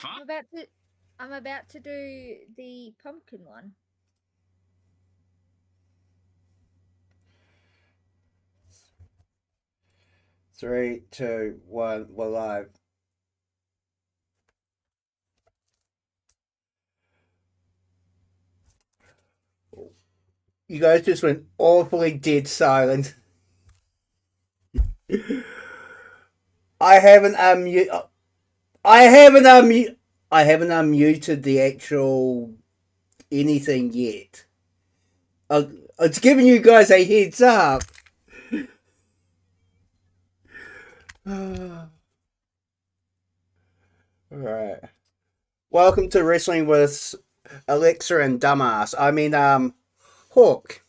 I'm Fuck. about to. I'm about to do the pumpkin one. 3, 2, 1, we're live. You guys just went awfully dead silent. I haven't unmuted. I haven't unmuted. I haven't unmuted the actual anything yet. It's giving you guys a heads up. Alright. Welcome to Wrestling with Alexa and Dumbass. Hawk.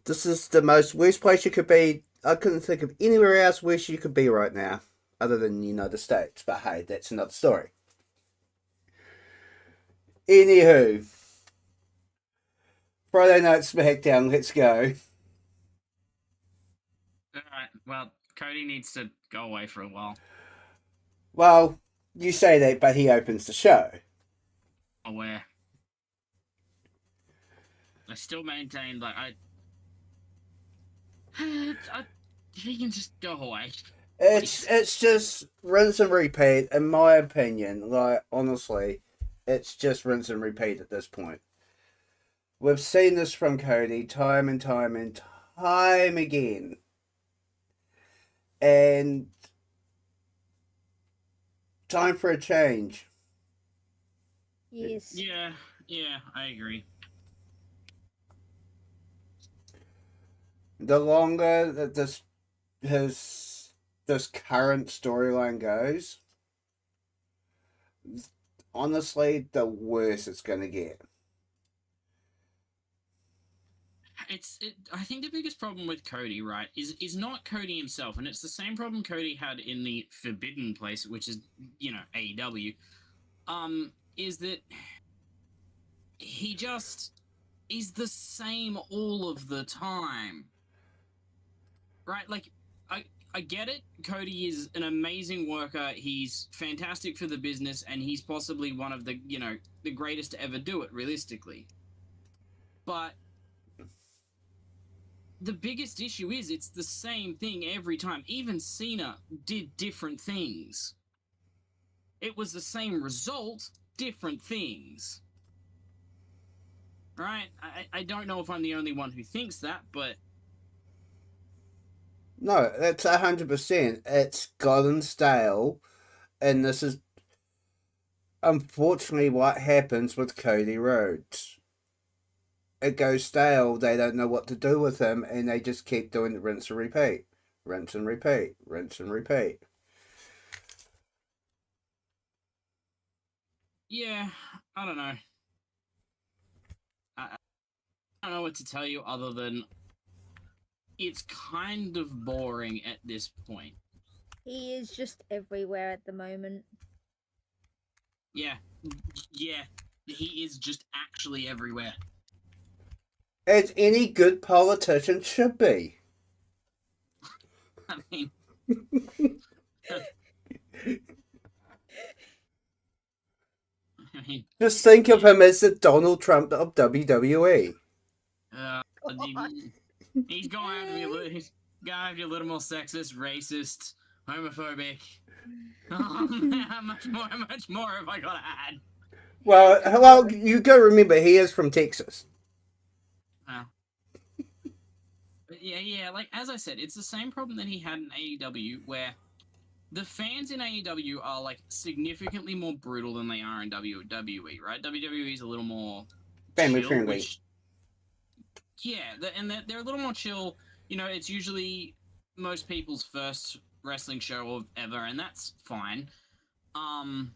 This is the most worst place you could be. I couldn't think of anywhere else worse you could be right now, other than the United States. But hey, that's another story. Anywho, Friday Night SmackDown, let's go. Alright, well, Cody needs to go away for a while. Well, you say that, but he opens the show. Aware. I still maintain, like, he can just go away. It's just rinse and repeat, in my opinion. Like, honestly, it's just rinse and repeat at this point. We've seen this from Cody time and time and time again. And time for a change. Yes. Yeah, I agree. The longer that this current storyline goes, honestly, the worse it's gonna get. I think the biggest problem with Cody, right, is not Cody himself, and it's the same problem Cody had in the Forbidden Place, which is, AEW. Is that he just is the same all of the time. Right? Like, I get it. Cody is an amazing worker. He's fantastic for the business, and he's possibly one of the, the greatest to ever do it, realistically. But the biggest issue is it's the same thing every time. Even Cena did different things. It was the same result, different things. Right? I don't know if I'm the only one who thinks that, but... No, that's 100%. It's gotten stale, and this is unfortunately what happens with Cody Rhodes. It goes stale, they don't know what to do with him, and they just keep doing rinse and repeat. Rinse and repeat. Rinse and repeat. Yeah, I don't know. I don't know what to tell you other than it's kind of boring at this point. He is just everywhere at the moment. Yeah, he is just actually everywhere. As any good politician should be. I mean... Just think of him as the Donald Trump of WWE. He's going to be a little more sexist, racist, homophobic. How much more have I got to add? Well, you go remember he is from Texas. But yeah, like as I said, it's the same problem that he had in AEW, where the fans in AEW are like significantly more brutal than they are in WWE, right? WWE is a little more family chill, friendly. And they're a little more chill. It's usually most people's first wrestling show of ever, and that's fine. And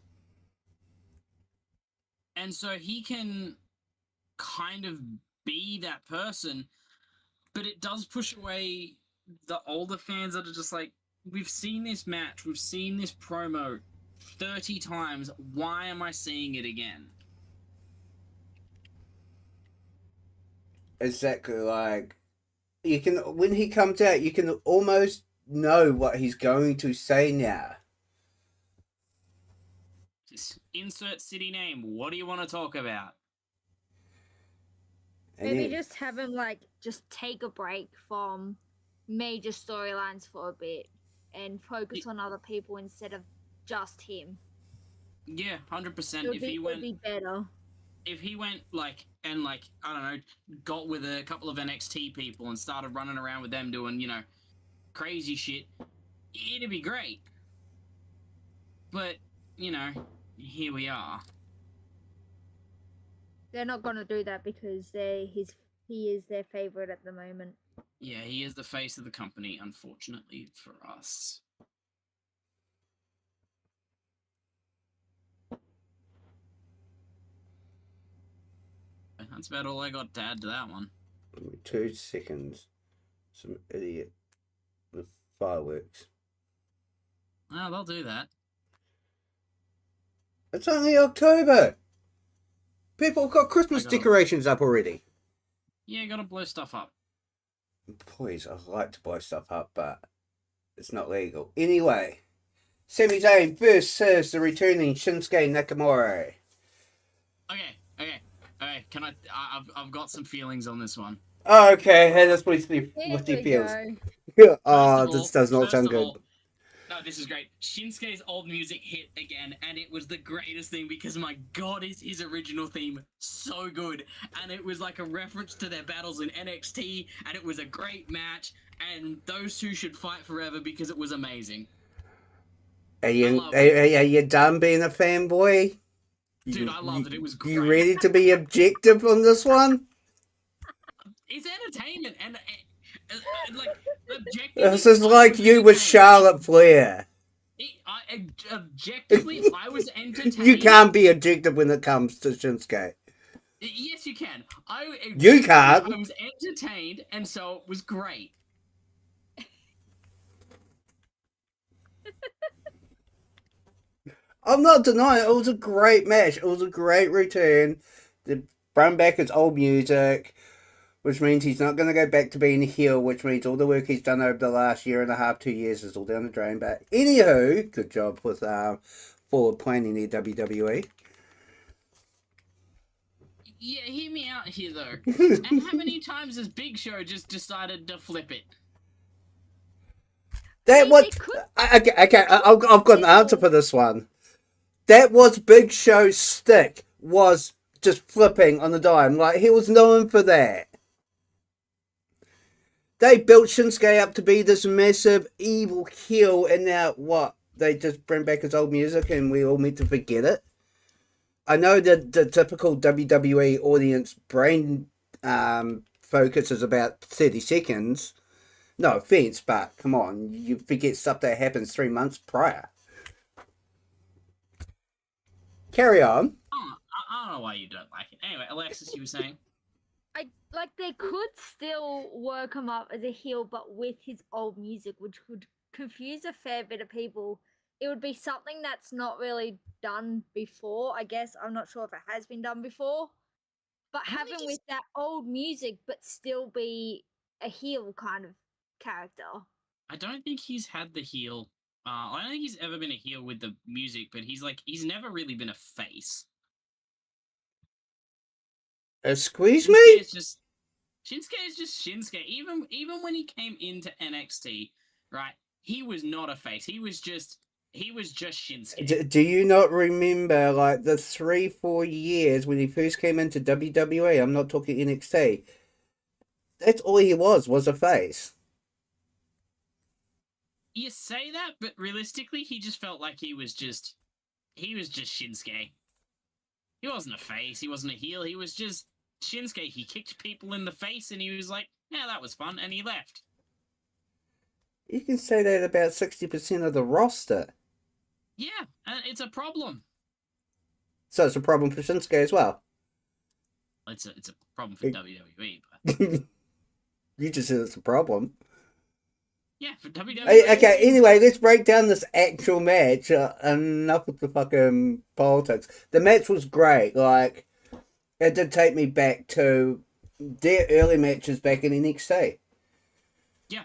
so he can kind of be that person, but it does push away the older fans that are just like, we've seen this match, we've seen this promo 30 times, why am I seeing it again? Exactly, like, you can, when he comes out, you can almost know what he's going to say now. Just insert city name. What do you want to talk about? Maybe just have him just take a break from major storylines for a bit and focus on other people instead of just him. Yeah, 100%. It would be better. If he went I don't know, got with a couple of NXT people and started running around with them doing, crazy shit, it'd be great. But, here we are. They're not gonna do that because he is their favorite at the moment. Yeah, he is the face of the company, unfortunately for us. That's about all I got to add to that one. 2 seconds. Some idiot with fireworks. Oh, they'll do that. It's only October. People have got Christmas decorations up already. Yeah, gotta blow stuff up. Please, I like to blow stuff up, but it's not legal. Anyway, Sami Zayn versus the returning Shinsuke Nakamura. Okay. Can I've got some feelings on this one. Oh, okay, hey, that's what he feels. Oh, this does not sound good. No, this is great. Shinsuke's old music hit again, and it was the greatest thing because, my God, is his original theme so good. And it was like a reference to their battles in NXT, and it was a great match, and those two should fight forever because it was amazing. Are you done being a fanboy? Dude, I loved it. It was great. You ready to be objective on this one? It's entertainment, and objectively, this is like you with Charlotte Flair. Objectively, I was entertained. You can't be objective when it comes to Shinsuke. Yes, you can. You can't. I was entertained, and so it was great. I'm not denying it. It was a great match. It was a great return. They brought back his old music, which means he's not going to go back to being a heel, which means all the work he's done over the last year and a half, 2 years is all down the drain. But anywho, good job with forward planning there, WWE. Yeah, hear me out here, though. And how many times has Big Show just decided to flip it? Okay, I've got an answer for this one. That was Big Show's stick, was just flipping on the dime. Like, he was known for that. They built Shinsuke up to be this massive evil heel, and now what? They just bring back his old music and we all need to forget it? I know that the typical WWE audience brain focus is about 30 seconds. No offense, but come on, you forget stuff that happens 3 months prior. Carry on. I don't know why you don't like it. Anyway, Alexis, you were saying? They could still work him up as a heel, but with his old music, which could confuse a fair bit of people. It would be something that's not really done before, I guess. I'm not sure if it has been done before. But have him with that old music, but still be a heel kind of character. I don't think he's had the heel. I don't think he's ever been a heel with the music, but he's never really been a face. Squeeze me? Shinsuke is just Shinsuke. Even when he came into NXT, right? He was not a face. He was just Shinsuke. Do you not remember the 3-4 years when he first came into WWE? I'm not talking NXT. That's all he was a face. You say that, but realistically, he just felt like he was just Shinsuke. He wasn't a face. He wasn't a heel. He was just Shinsuke. He kicked people in the face, and he was like, "Yeah, that was fun," and he left. You can say that about 60% of the roster. Yeah, and it's a problem. So it's a problem for Shinsuke as well. It's a problem for WWE. But... You just said it's a problem. Yeah, for WWE. Okay, anyway, let's break down this actual match. Enough with the fucking politics. The match was great. It did take me back to their early matches back in NXT. Yeah.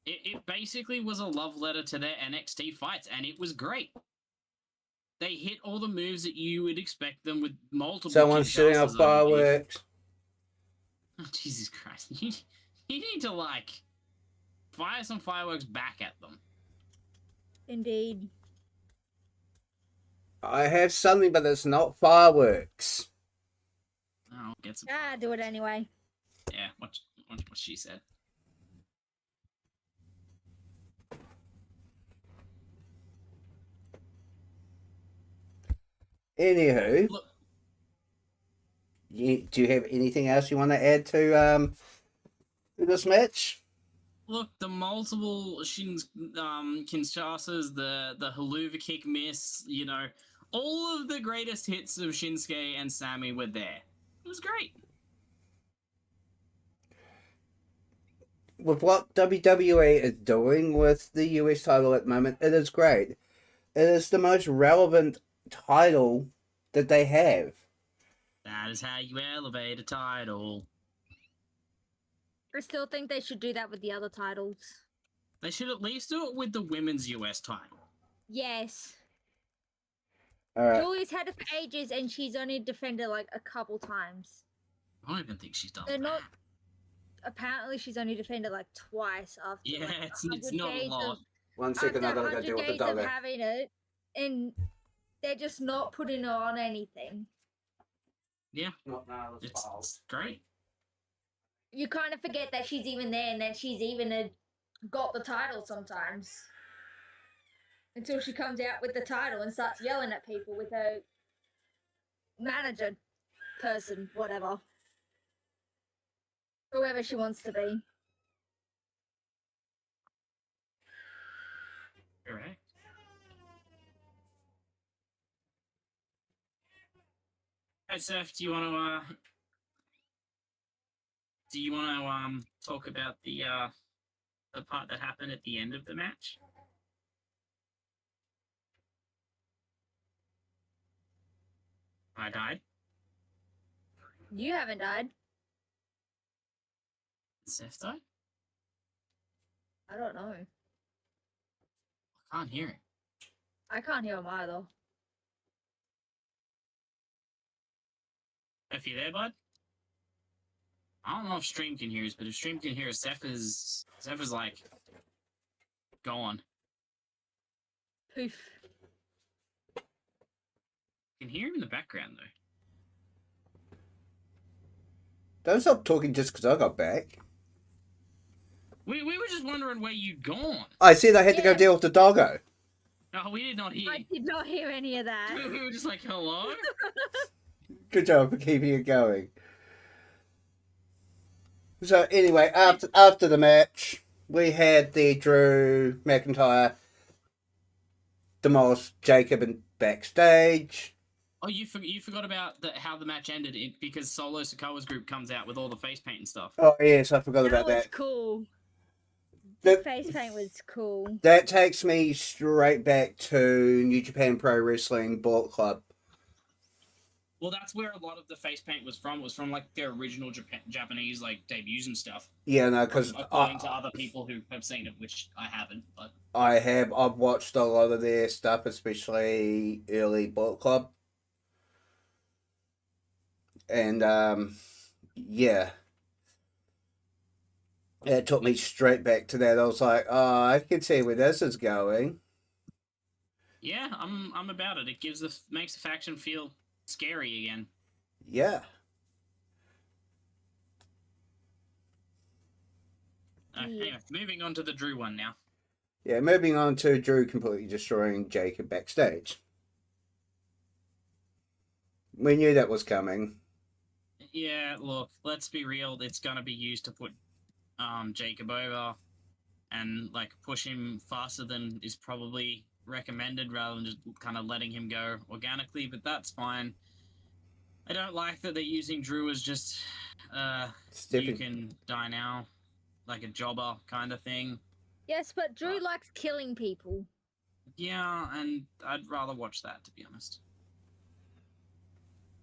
It basically was a love letter to their NXT fights, and it was great. They hit all the moves that you would expect them with multiple. Someone shooting off Kinshasas, I believe. fireworks. Oh, Jesus Christ! You need to like fire some fireworks back at them. Indeed. I have something, but it's not fireworks. Oh, get some. Do it anyway. Yeah, what she said. Anywho, Look, do you have anything else you want to add to this match? look, the multiple Kinshasas, the haluva kick miss, you know, all of the greatest hits of Shinsuke and Sammy were there. It was great. With what WWE is doing with the US title at the moment, it is great. It is the most relevant title that they have. That is how you elevate a title. I still think they should do that with the other titles. They should at least do it with the women's US title. Yes. Alright. Julie's had it for ages and she's only defended like a couple times. I don't even think she's done They're that. not. Apparently, she's only defended like twice after. Yeah, like, it's 100 not a days lot. of- 1 second, I after gotta go 100 deal with the days of doggo. having it, and they're just not putting her on anything. Yeah, Not now, it's great. You kind of forget that she's even there and that she's even got the title sometimes. Until she comes out with the title and starts yelling at people with her manager person, whatever. Whoever she wants to be. Correct. Hey, Seth, do you want to talk about the part that happened at the end of the match? I died. You haven't died. Seth died? I don't know. I can't hear it. I can't hear him either. If you there, bud? I don't know if Stream can hear us, but if Stream can hear us, Seth is like gone. Poof. You can hear him in the background though. Don't stop talking just because I got back. We were just wondering where you'd gone. I said I had to go Yeah. deal with the doggo. No, we did not hear. I did not hear any of that. We were just like, hello? Good job for keeping it going. So anyway, after the match, we had the Drew McIntyre demolish Jacob and backstage. Oh, you forgot about how the match ended because Solo Sikoa's group comes out with all the face paint and stuff. Oh yes, I forgot That about was that. cool. That- Face paint was cool. That takes me straight back to New Japan Pro Wrestling Bullet Club. Well, that's where a lot of the face paint was from. It was from like their original Japanese like debuts and stuff. Yeah, no, because According to other people who have seen it, which I haven't, but I've watched a lot of their stuff, especially early Bullet Club. And yeah. It took me straight back to that. I was like, oh, I can see where this is going. yeah, I'm about it. It makes the faction feel scary again. Yeah. Anyway, moving on to the Drew one now. Yeah, moving on to Drew completely destroying Jacob backstage. We knew that was coming. Yeah, look, let's be real. It's gonna be used to put Jacob over and like push him faster than is probably recommended, rather than just kind of letting him go organically. But that's fine. I don't like that they're using Drew as just you Stepping. can die now, like a jobber kind of thing. Yes, but Drew likes killing people. Yeah, and I'd rather watch that, to be honest.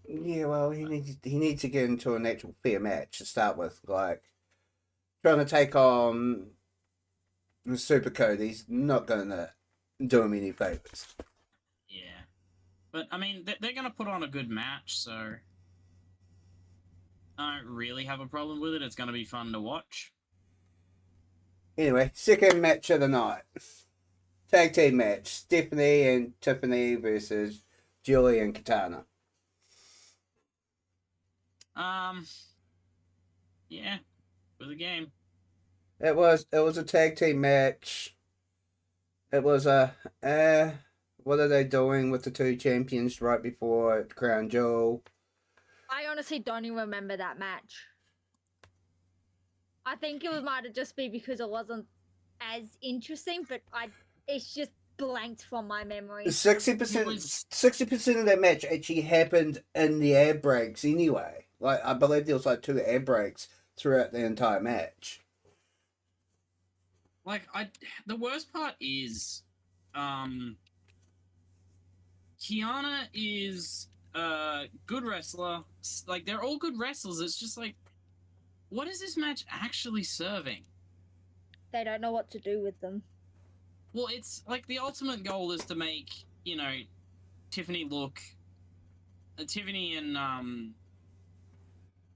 Yeah, well, he needs to get into an actual fair match to start with. Like, trying to take on Super Cody's not going to do him any favors. Yeah. But I mean, they're going to put on a good match, so I don't really have a problem with it. It's going to be fun to watch. Anyway, second match of the night. Tag team match. Stephanie and Tiffany versus Julie and Katana. Yeah, it was a game. It was a tag team match. It was a what are they doing with the two champions right before Crown Jewel? I honestly don't even remember that match. I think it might have just been because it wasn't as interesting, but it's just blanked from my memory. 60% of that match actually happened in the air breaks anyway. Like I believe there was like 2 air breaks throughout the entire match. Like the worst part is, Kiana is a good wrestler. Like they're all good wrestlers. It's just like, what is this match actually serving? They don't know what to do with them. Well, it's like the ultimate goal is to make, you know, Tiffany and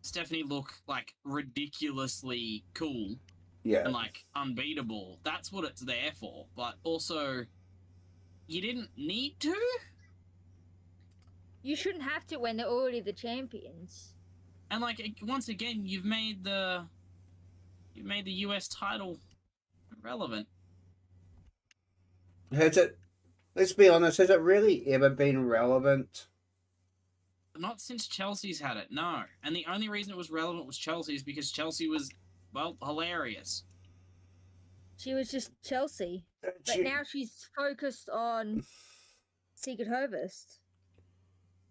Stephanie look like ridiculously cool. Yeah. And like unbeatable. That's what it's there for. But also, you didn't need to. You shouldn't have to when they're already the champions. And like once again, you've made the US title relevant. Has it? Let's be honest. Has it really ever been relevant? Not since Chelsea's had it, no. And the only reason it was relevant was Chelsea is because Chelsea was, well, hilarious. She was just Chelsea. But now she's focused on Secret Harvest.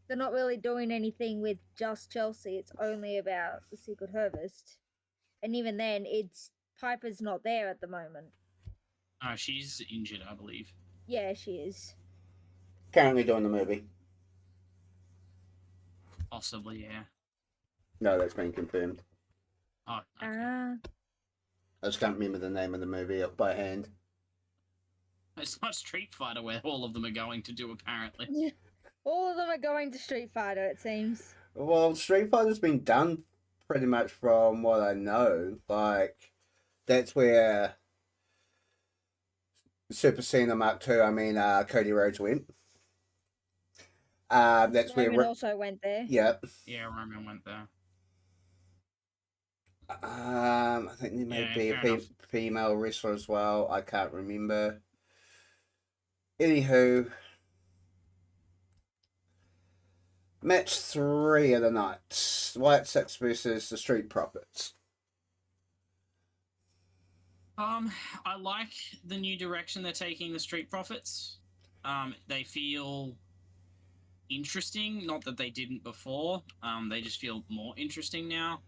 They're not really doing anything with just Chelsea. It's only about the Secret Harvest. And even then, Piper's not there at the moment. Oh, she's injured, I believe. Yeah, she is. Currently doing the movie. Possibly, yeah. No, that's been confirmed. Oh, okay. I just can't remember the name of the movie off by hand. It's not Street Fighter where all of them are going to do, apparently. Yeah. All of them are going to Street Fighter, it seems. Well, Street Fighter's been done pretty much from what I know. Like, that's where Super Cena Mark II, Cody Rhodes went. That's Roman where... also went there. Yep. Yeah, Roman went there. I think there may be a female wrestler as well. I can't remember. Anywho, match 3 of the night. Wyatt Six versus the Street Profits. I like the new direction they're taking the Street Profits. They feel interesting. Not that they didn't before. They just feel more interesting now.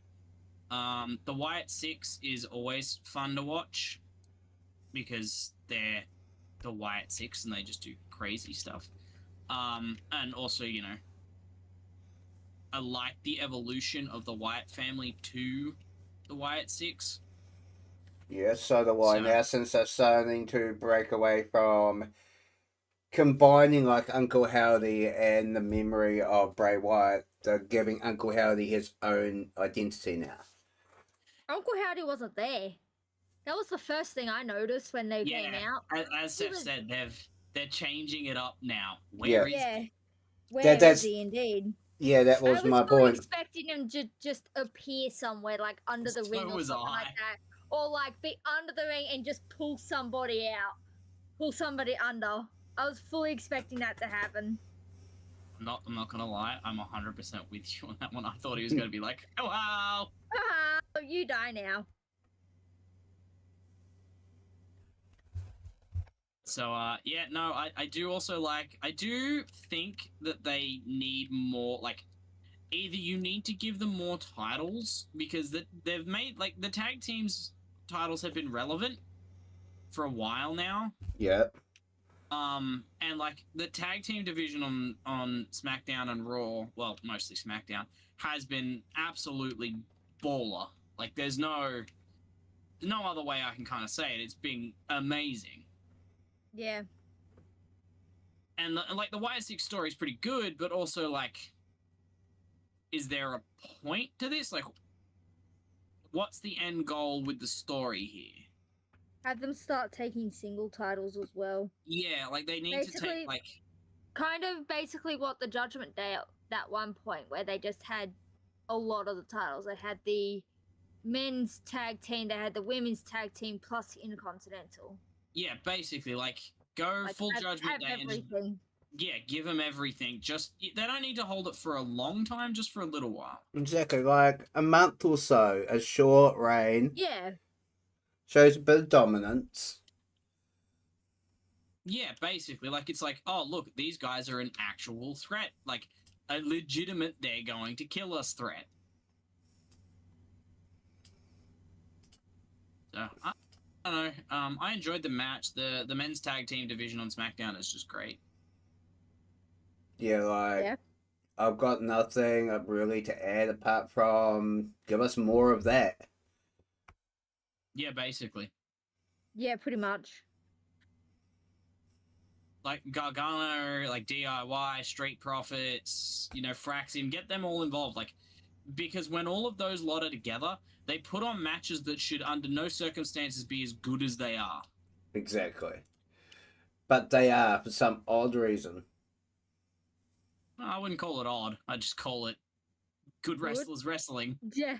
The Wyatt Six is always fun to watch because they're the Wyatt Six and they just do crazy stuff. And also, you know, I like the evolution of the Wyatt family to the Wyatt Six. Yes, so do I. Now, since they're starting to break away from combining like Uncle Howdy and the memory of Bray Wyatt, they're giving Uncle Howdy his own identity now. Uncle Howdy wasn't there. That was the first thing I noticed when they came out. As Seth said, they're changing it up now. Where is he indeed? Yeah, that was my point. I was expecting him to just appear somewhere, like under the ring or something like that. Or like be under the ring and just pull somebody out. Pull somebody under. I was fully expecting that to happen. I'm not gonna lie, I'm 100% with you on that one. I thought he was gonna be like, hello! Oh, you die now. So, yeah, no, I do also like, I do think that they need more, like, either you need to give them more titles, because they've made, like, the tag teams titles have been relevant for a while now. Yeah. And, like, the tag team division on SmackDown and Raw, well, mostly SmackDown, has been absolutely baller. Like, there's no other way I can kind of say it. It's been amazing. Yeah. and like the Wire 6 story is pretty good, but also like, is there a point to this? Like, what's the end goal with the story here? Have them start taking single titles as well. Yeah, like they need to Basically- take like. Kind of basically what the Judgment Day at that one point, where they just had a lot of the titles. They had the men's tag team, they had the women's tag team plus Intercontinental. Yeah, basically, like go Like, full have Judgment Day and everything. yeah, give them everything. Just they don't need to hold it for a long time, just for a little while. Exactly, like a month or so, a short reign, Yeah, shows a bit of dominance. Yeah, basically, like it's like, oh look, these guys are an actual threat, like a legitimate "they're going to kill us" threat. So I don't know. I enjoyed the match. The men's tag team division on SmackDown is just great. Yeah, like yeah. I've got nothing really to add apart from give us more of that. Yeah, basically. Yeah, pretty much. Like Gargano, like DIY, Street Profits, Fraxim, get them all involved. Like, because when all of those lot are together, they put on matches that should, under no circumstances, be as good as they are. Exactly. But they are for some odd reason. I wouldn't call it odd. I'd just call it good wrestlers wrestling. Yeah,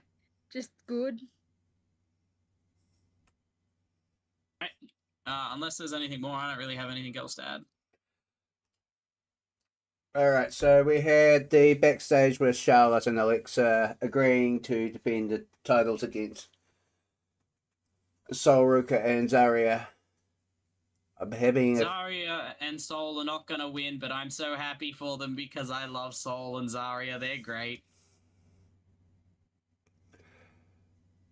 just good. Unless there's anything more, I don't really have anything else to add. Alright, so we had the backstage with Charlotte and Alexa agreeing to defend the titles against Sol Ruka and Zarya. I'm having Zarya and Sol are not going to win, but I'm so happy for them because I love Sol and Zarya. They're great.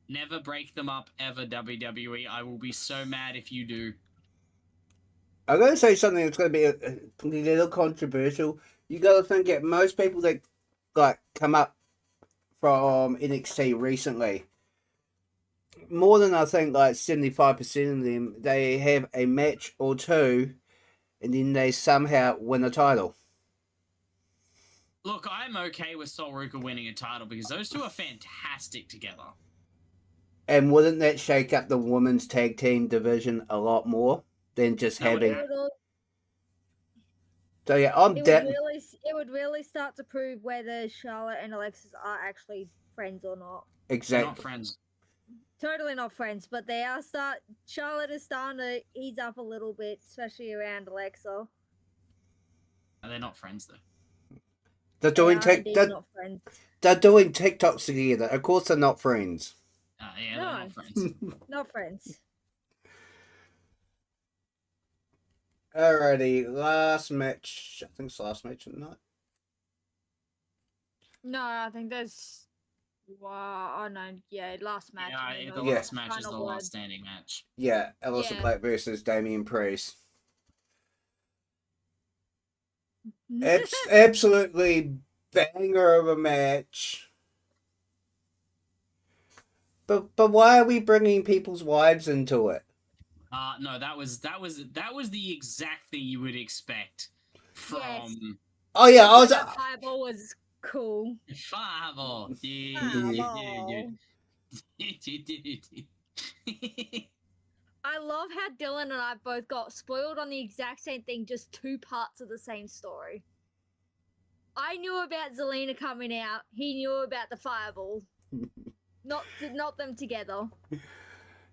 Never break them up ever, WWE. I will be so mad if you do. I'm going to say something that's going to be a little controversial. You got to think that most people that like come up from NXT recently, more than I think like 75% of them, they have a match or two, and then they somehow win a title. Look, I'm okay with Sol Ruka winning a title because those two are fantastic together. And wouldn't that shake up the women's tag team division a lot more than just No, it having? would. So yeah, It would really start to prove whether Charlotte and Alexis are actually friends or not. They're Exactly. not friends. Totally not friends, but they are Charlotte is starting to ease up a little bit, especially around Alexa. They're not friends though. They're doing not friends. They're doing TikToks together. Of course, they're not friends. Yeah, No. they're not friends. Not friends. Alrighty, last match. I think it's the last match of the night. No, I think there's. Wow, oh no, yeah, last match. Yeah, the Yeah. last match is the Final last word. standing match. Yeah, Aleister Yeah. Black versus Damian Priest. Mm. Absolutely banger of a match. But why are we bringing people's wives into it? No, that was the exact thing you would expect from Yes. Oh yeah, I was. That fireball was cool. Fireball. Fireball. I love how Dylan and I both got spoiled on the exact same thing, just two parts of the same story. I knew about Zelina coming out. He knew about the fireball. Not them together.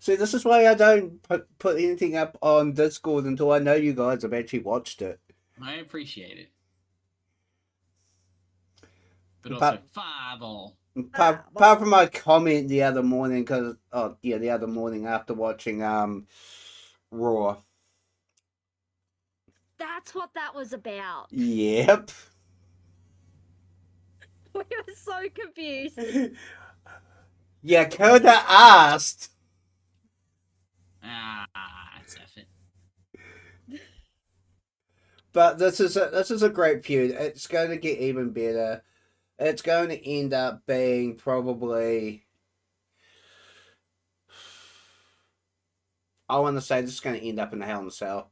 See, this is why I don't put anything up on Discord until I know you guys have actually watched it. I appreciate it. But But- also, fireball. Apart from my comment the other morning, the other morning after watching Raw. That's what that was about. Yep. We were so confused. Yeah, Coda asked. It's effort. But this is a great feud. It's going to get even better. It's going to end up being probably. I want to say this is going to end up in a Hell in a Cell.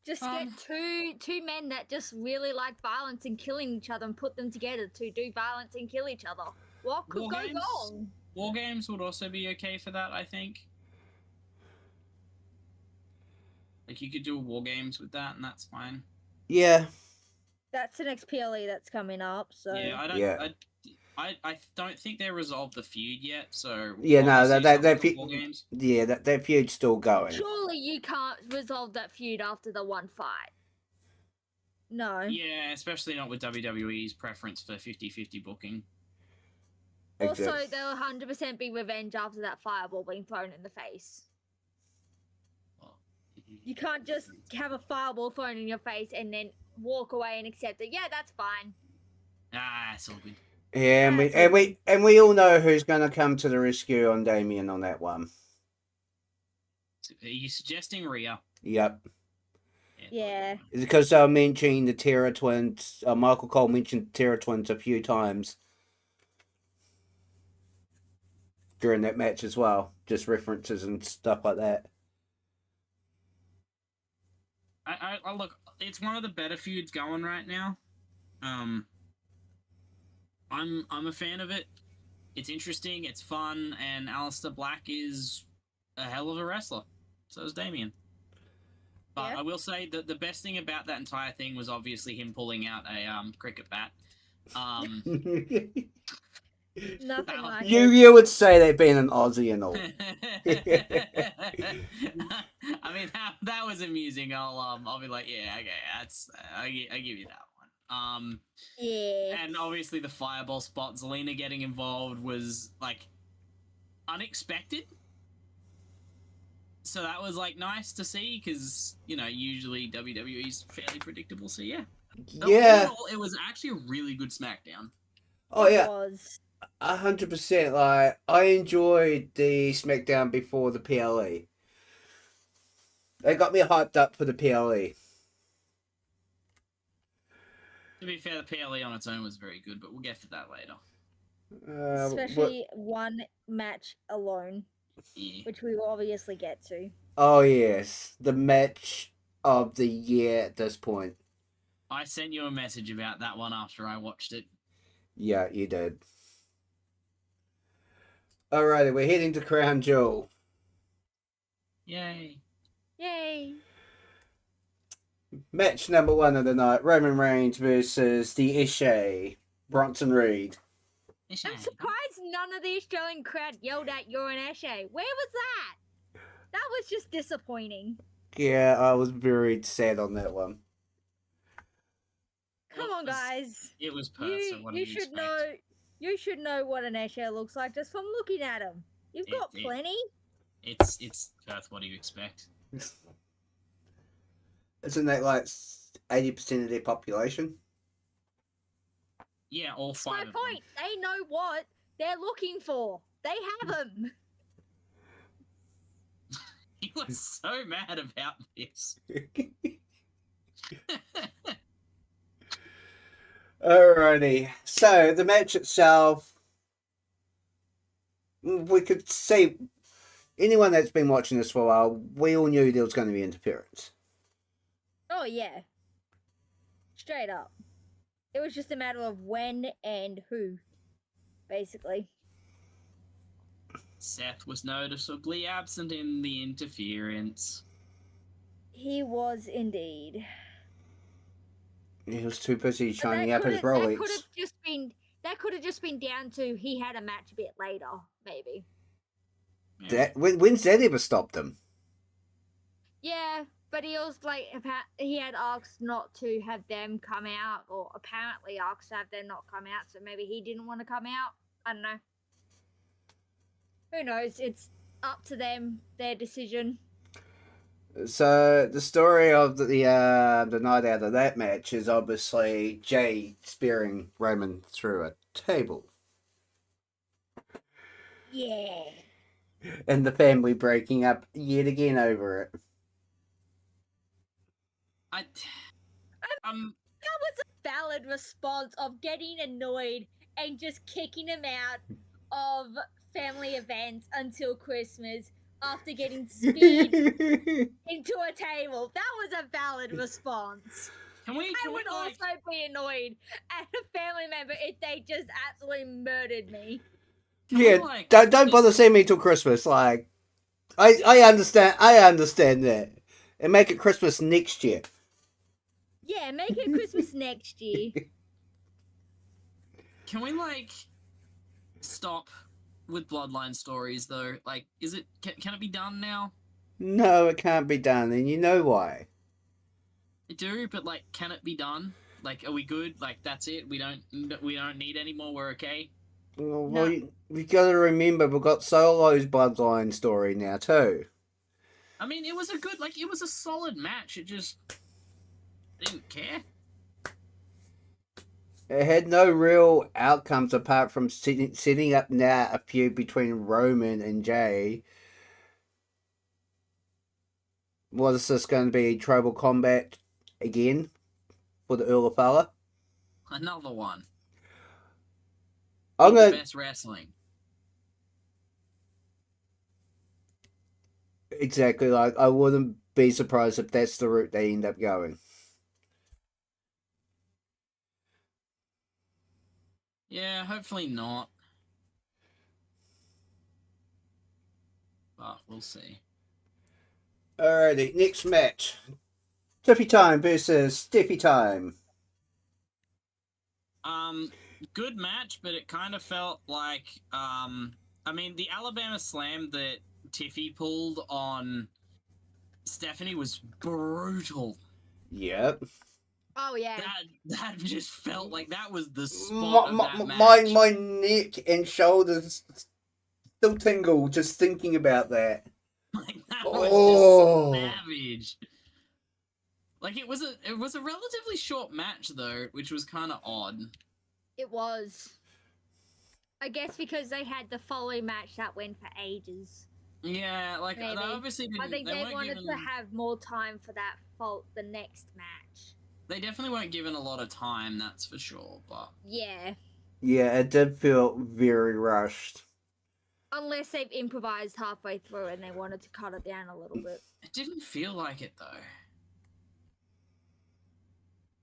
Just Um, get two men that just really like violence and killing each other and put them together to do violence and kill each other. What could War go games? wrong? War games would also be okay for that, I think. Like you could do war games with that, and that's fine. Yeah, That's the next PLE that's coming up. So Yeah, I don't. Yeah. I don't think they resolved the feud yet. So yeah, no, obviously that something like war games. yeah, that feud's still going. surely you can't resolve that feud after the one fight. No. Yeah, especially not with WWE's preference for 50-50 booking. Also, Exact- there'll 100% be revenge after that fireball being thrown in the face. Well, You can't just have a fireball thrown in your face and then walk away and accept it. Yeah, that's fine. It's all good. Yeah, and we all know who's gonna come to the rescue on Damien on that one. So, are you suggesting Rhea? Yep. Yeah. It's because they were mentioning the Terror Twins. Michael Cole mentioned Terror Twins a few times during that match as well. Just references and stuff like that. I look. It's one of the better feuds going right now. I'm a fan of it. It's interesting. It's fun, and Aleister Black is a hell of a wrestler. So is Damien. But Yeah. I will say that the best thing about that entire thing was obviously him pulling out a cricket bat. Nothing like it. you would say they've been an Aussie and all. I mean that was amusing. I'll be like, yeah, okay, that's I give you that one. Yeah. And obviously the fireball spot, Zelina getting involved was like unexpected. So that was like nice to see because usually WWE's fairly predictable. So yeah, Yeah. Overall, it was actually a really good SmackDown. Oh It yeah. was. 100%. Like I enjoyed the SmackDown before the PLE. They got me hyped up for the PLE. To be fair, the PLE on its own was very good, but we'll get to that later. Especially one match alone, Yeah. which we will obviously get to. Oh yes, the match of the year at this point. I sent you a message about that one after I watched it. Yeah, you did. Alrighty, we're heading to Crown Jewel. Yay. Yay. Match number 1 of the night: Roman Reigns versus the Ishe, Bronson Reed. I'm surprised none of the Australian crowd yelled at "You're an Eshe." Where was that? That was just disappointing. Yeah, I was very sad on that one. Come on, guys. It was Perth, so what do You you should expect? know. You should know what an Eshe looks like just from looking at him. You've got It- plenty. It's Perth. What do you expect? Isn't that like 80% of their population? Yeah, all That's my five of them. point. They know what they're looking for. They have them. He was so mad about this. Alrighty. So the match itself, we could see anyone that's been watching this for a while, we all knew there was going to be interference. Oh yeah. Straight up. It was just a matter of when and who, basically. Seth was noticeably absent in the interference. He was indeed. He was too busy But shining up his Rolex. That could have just been down to he had a match a bit later, maybe. Yeah. When's that ever stopped him? Yeah, but he was like he had asked not to have them come out, or apparently asked to have them not come out, so maybe he didn't want to come out. I don't know. Who knows? It's up to them, their decision. So the story of the night out of that match is obviously Jay spearing Roman through a table, Yeah. and the family breaking up yet again over it. That was a valid response of getting annoyed and just kicking him out of family events until Christmas after getting speared into a table. That was a valid response. Can we I would like, also be annoyed at a family member if they just absolutely murdered me. can we, Yeah, like, don't just- bother seeing me till Christmas. Like, I understand that, and make it Christmas next year. Yeah, make it Christmas next year. Can we like stop with bloodline stories though? Like, is it can it be done now? No, it can't be done, and you know why. I do, but like, can it be done? Like, are we good? Like, that's it. We don't need any more. We're okay. Well, No. we got to remember we've got Solo's bloodline story now too. I mean, it was a solid match. It just didn't care. It had no real outcomes apart from setting up now a feud between Roman and Jay. Was this going to be tribal combat again for the Earl of Fala? Another one. I'm The gonna best wrestling. exactly like I wouldn't be surprised if that's the route they end up going. Yeah, hopefully not. But we'll see. Alrighty, next match. Tiffy Time versus Stiffy Time. Good match, but it kind of felt like I mean, the Alabama Slam that Tiffy pulled on Stephanie was brutal. Yep. Oh yeah. That just felt like that was the spot of that My match. my neck and shoulders still tingle just thinking about that. Like, that was Oh. just savage. Like, it was a relatively short match though, which was kind of odd. It was. I guess because they had the following match that went for ages. Yeah, like they Maybe. obviously didn't. I think they weren't wanted given, to have more time for that the next match. They definitely weren't given a lot of time, that's for sure. But Yeah. Yeah, it did feel very rushed. Unless they've improvised halfway through and they wanted to cut it down a little bit. it didn't feel like it though.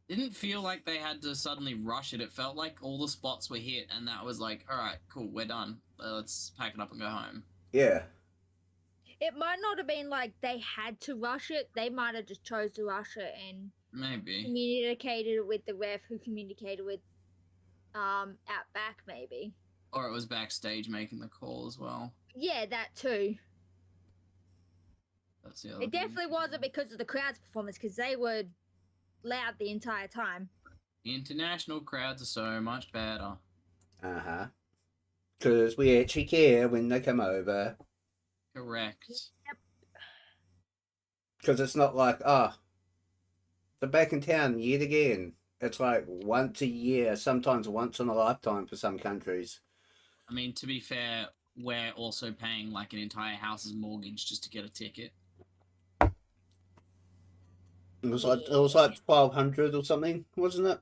Didn't feel like they had to suddenly rush it. It felt like all the spots were hit, and that was like, all right, cool, we're done. Let's pack it up and go home. Yeah. It might not have been like they had to rush it. They might have just chose to rush it and Maybe. communicated with the ref who communicated with Outback maybe. Or it was backstage making the call as well. Yeah, that too. That's the other It thing. definitely wasn't because of the crowd's performance because they were loud the entire time. International crowds are so much better. Uh-huh. Because we actually care when they come over. Correct. Because it's not like, they're back in town yet again. It's like once a year, sometimes once in a lifetime for some countries. I mean, to be fair, we're also paying like an entire house's mortgage just to get a ticket. It was like 1,200 or something, wasn't it?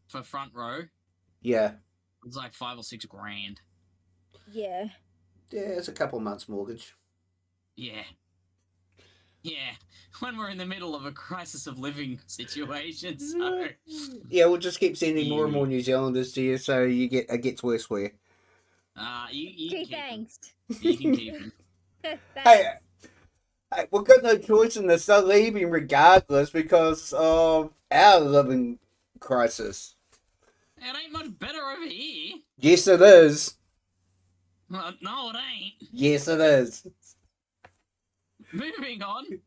For front row, Yeah. it was like 5 or 6 grand. Yeah. Yeah, it's a couple months mortgage. Yeah. Yeah. When we're in the middle of a crisis of living situation, so Yeah, we'll just keep sending more and more New Zealanders to you, so it gets worse for you. you Gee, can keep 'em. thanks. You can keep 'em. Hey, we've got no choice in this. They're leaving regardless because of our living crisis. It ain't much better over here. Yes, it is. No, it ain't. Yes, it is. Moving on.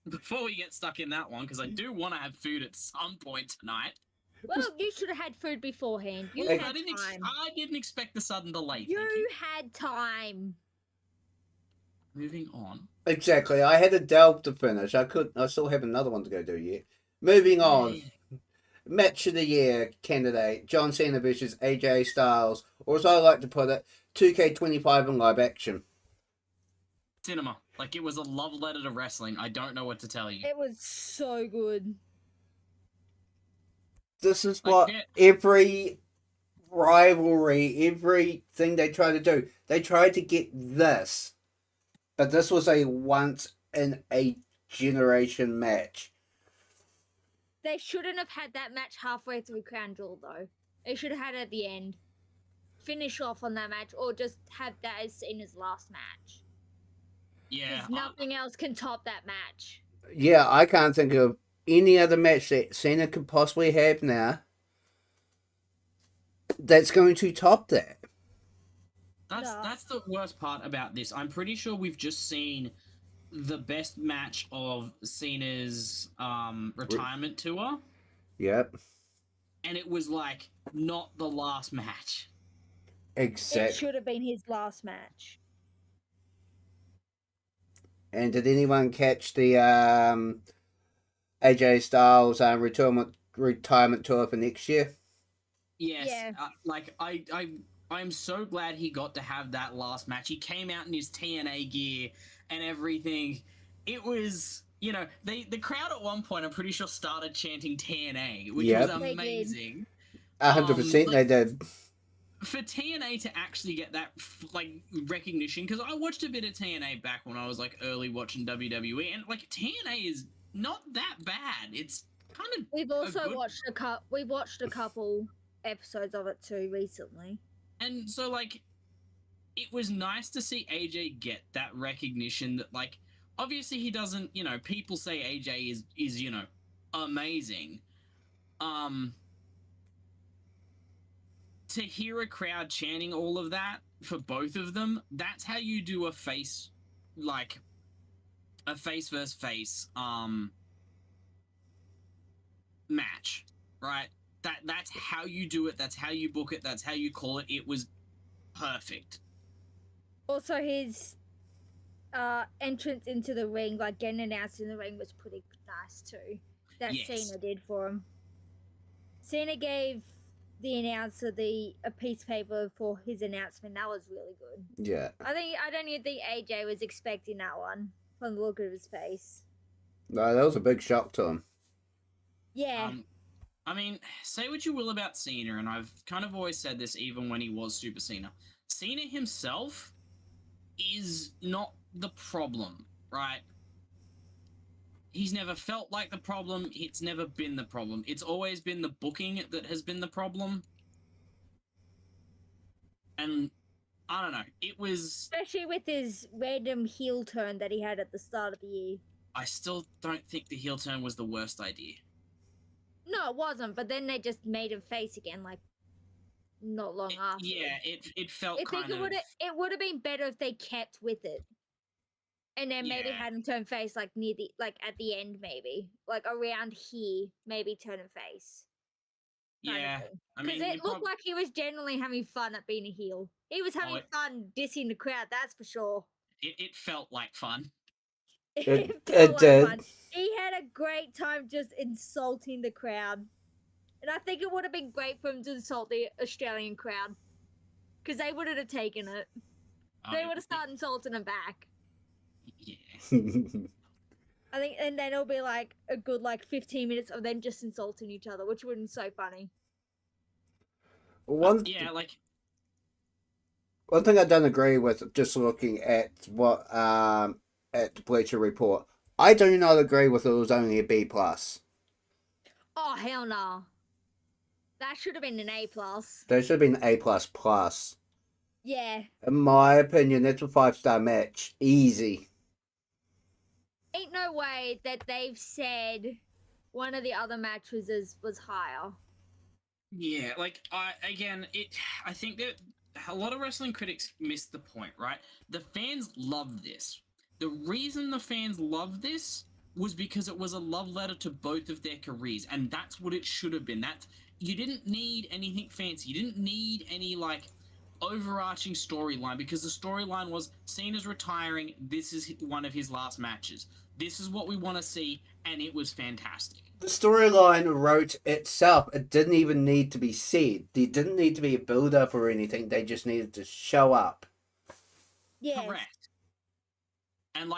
Before we get stuck in that one, because I do want to have food at some point tonight. Well, you should have had food beforehand. You Hey, had I time. didn't expect the sudden delay. Thank You you. had time. Moving on. Exactly. I had a delve to finish. I still have another one to go do yet. Moving on. Yay. Match of the year candidate: John Cena versus AJ Styles, or as I like to put it, 2K25 in live action. Cinema. Like, it was a love letter to wrestling. I don't know what to tell you. It was so good. This is Like, what yeah. every rivalry, everything they tried to do. They tried to get this, but this was a once in a generation match. They shouldn't have had that match halfway through Crown Jewel, though. They should have had it at the end. Finish off on that match, or just have that as Cena's last match. Yeah, Because nothing else can top that match. Yeah, I can't think of any other match that Cena could possibly have now that's going to top that. That's the worst part about this. I'm pretty sure we've just seen the best match of Cena's retirement tour, Yep, and it was like not the last match. It exactly. should have been his last match. And did anyone catch the AJ Styles retirement tour for next year? Yes, Yeah. like I'm so glad he got to have that last match. He came out in his TNA gear and everything. It was, you know, the crowd at one point, I'm pretty sure, started chanting TNA, which Yep. was They did. amazing. 100% they did. For TNA to actually get that like recognition, because I watched a bit of TNA back when I was like early watching WWE, and like TNA is not that bad. It's kind of We've also good- watched we watched a couple episodes of it too recently. and so like it was nice to see AJ get that recognition that like obviously he doesn't, you know, people say AJ is you know amazing. To hear a crowd chanting all of that for both of them, that's how you do a face versus face match, right? That's how you do it, that's how you book it, that's how you call it. It was perfect. Also, his entrance into the ring, like getting announced in the ring, was pretty nice too. That Yes. Cena did for him. Cena gave the announcer a piece of paper for his announcement. That was really good. Yeah. I don't even think AJ was expecting that one from the look of his face. No, that was a big shock to him. Yeah. I mean, say what you will about Cena, and I've kind of always said this even when he was Super Cena. Cena himself is not the problem, right? He's never felt like the problem. It's never been the problem. It's always been the booking that has been the problem. And I don't know. It was. Especially with his random heel turn that he had at the start of the year. I still don't think the heel turn was the worst idea. No, it wasn't. But then they just made him face again, like not long after. Yeah, it felt I think kind of. it would have been better if they kept with it, and then maybe Yeah. had him turn face like near the at the end, maybe like around here, maybe turn him face. Yeah, I Because mean, it looked like he was genuinely having fun at being a heel. He was having fun dissing the crowd, that's for sure. it felt like fun. It felt like did. fun. He had a great time just insulting the crowd. And I think it would have been great for him to insult the Australian crowd. Because they wouldn't have taken it. They would have started insulting him back. Yeah. I think, and then it'll be like a good 15 minutes of them just insulting each other, which would be so funny. One Yeah, like one thing I don't agree with, just looking at what at the Bleacher Report, I do not agree with it was only a B plus. Oh hell no! That should have been an A plus. There should have been A plus plus. Yeah. In my opinion, that's a 5-star match. Easy. Ain't no way that they've said one of the other matches was higher. yeah, like I think that a lot of wrestling critics miss the point, right? The fans love this. The reason the fans love this was because it was a love letter to both of their careers, and that's what it should have been. That you didn't need anything fancy. You didn't need any overarching storyline, because the storyline was Cena's retiring. This is one of his last matches. This is what we want to see, and it was fantastic. The storyline wrote itself. It didn't even need to be said. There didn't need to be a build-up or anything. They just needed to show up. Yeah. Correct. And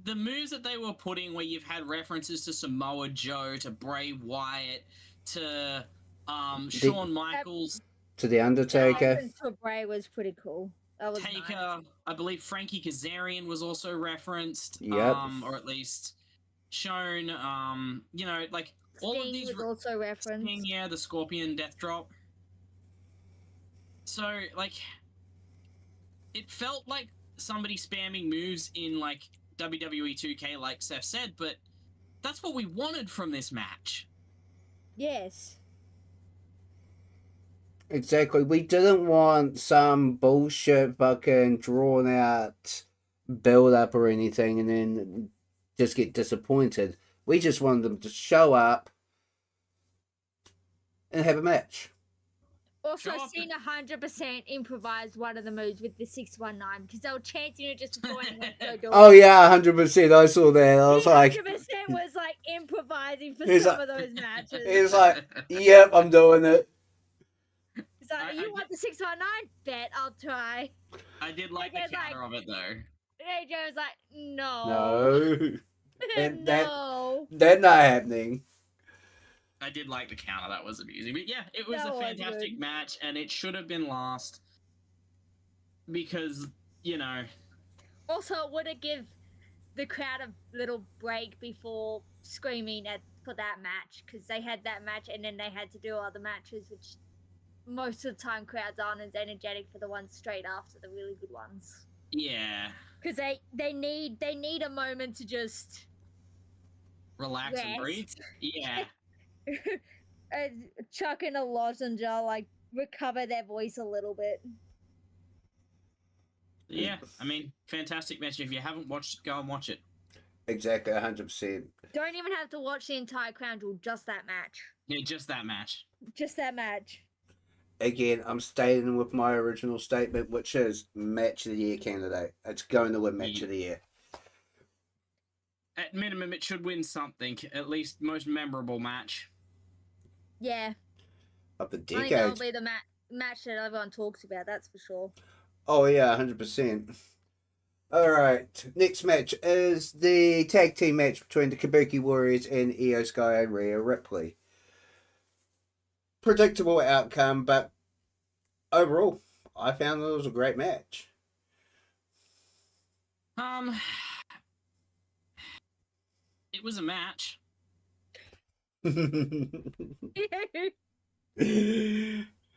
the moves that they were putting, where you've had references to Samoa Joe, to Bray Wyatt, to Shawn Michaels. to the Undertaker. Entrance to Bray was pretty cool. That was Taker, nice. I believe Frankie Kazarian was also referenced. Yep. Or at least shown. You know, like all of Sting these was also referenced. Sting, yeah, the Scorpion Death Drop. So like, it felt like somebody spamming moves in like WWE 2K, like Seth said, but that's what we wanted from this match. Yes. Exactly. We didn't want some bullshit fucking drawn out build up or anything and then just get disappointed. We just wanted them to show up and have a match. Also, Show up Sting 100% improvised one of the moves with the 619 because they were chanting it just before and went to go do it. Oh yeah, 100%. I saw that. I was He like, 100% was like improvising for He's some like- of those matches. it's like, yep, I'm doing it. He's like, you want the 619? Bet I'll try. I did like the Like, counter of it though. AJ was like, no. No, And that- no. that's not happening. I did like the counter. That was amusing. But yeah, it was That a was fantastic good. match, and it should have been last because you know. Also, it would have give the crowd a little break before screaming for that match because they had that match and then they had to do other matches, which most of the time crowds aren't as energetic for the ones straight after the really good ones Yeah, because they need a moment to just relax and breathe. rest. Yeah, Chuck in a lozenge, like recover their voice a little bit. yeah. I mean, fantastic match. If you haven't watched it, go and watch it. Exactly, 100%. Don't even have to watch the entire Crown Jewel, just that match. Yeah, just that match. Just that match. Again, I'm staying with my original statement, which is match of the year candidate. It's going to win match of the year. At minimum, it should win something. At least most memorable match. Yeah. Of the I think decade. that'll be the match that everyone talks about, that's for sure. Oh yeah, 100%. Alright, next match is the tag team match between the Kabuki Warriors and Io Sky and Rhea Ripley. Predictable outcome, but overall, I found it was a great match. It was a match.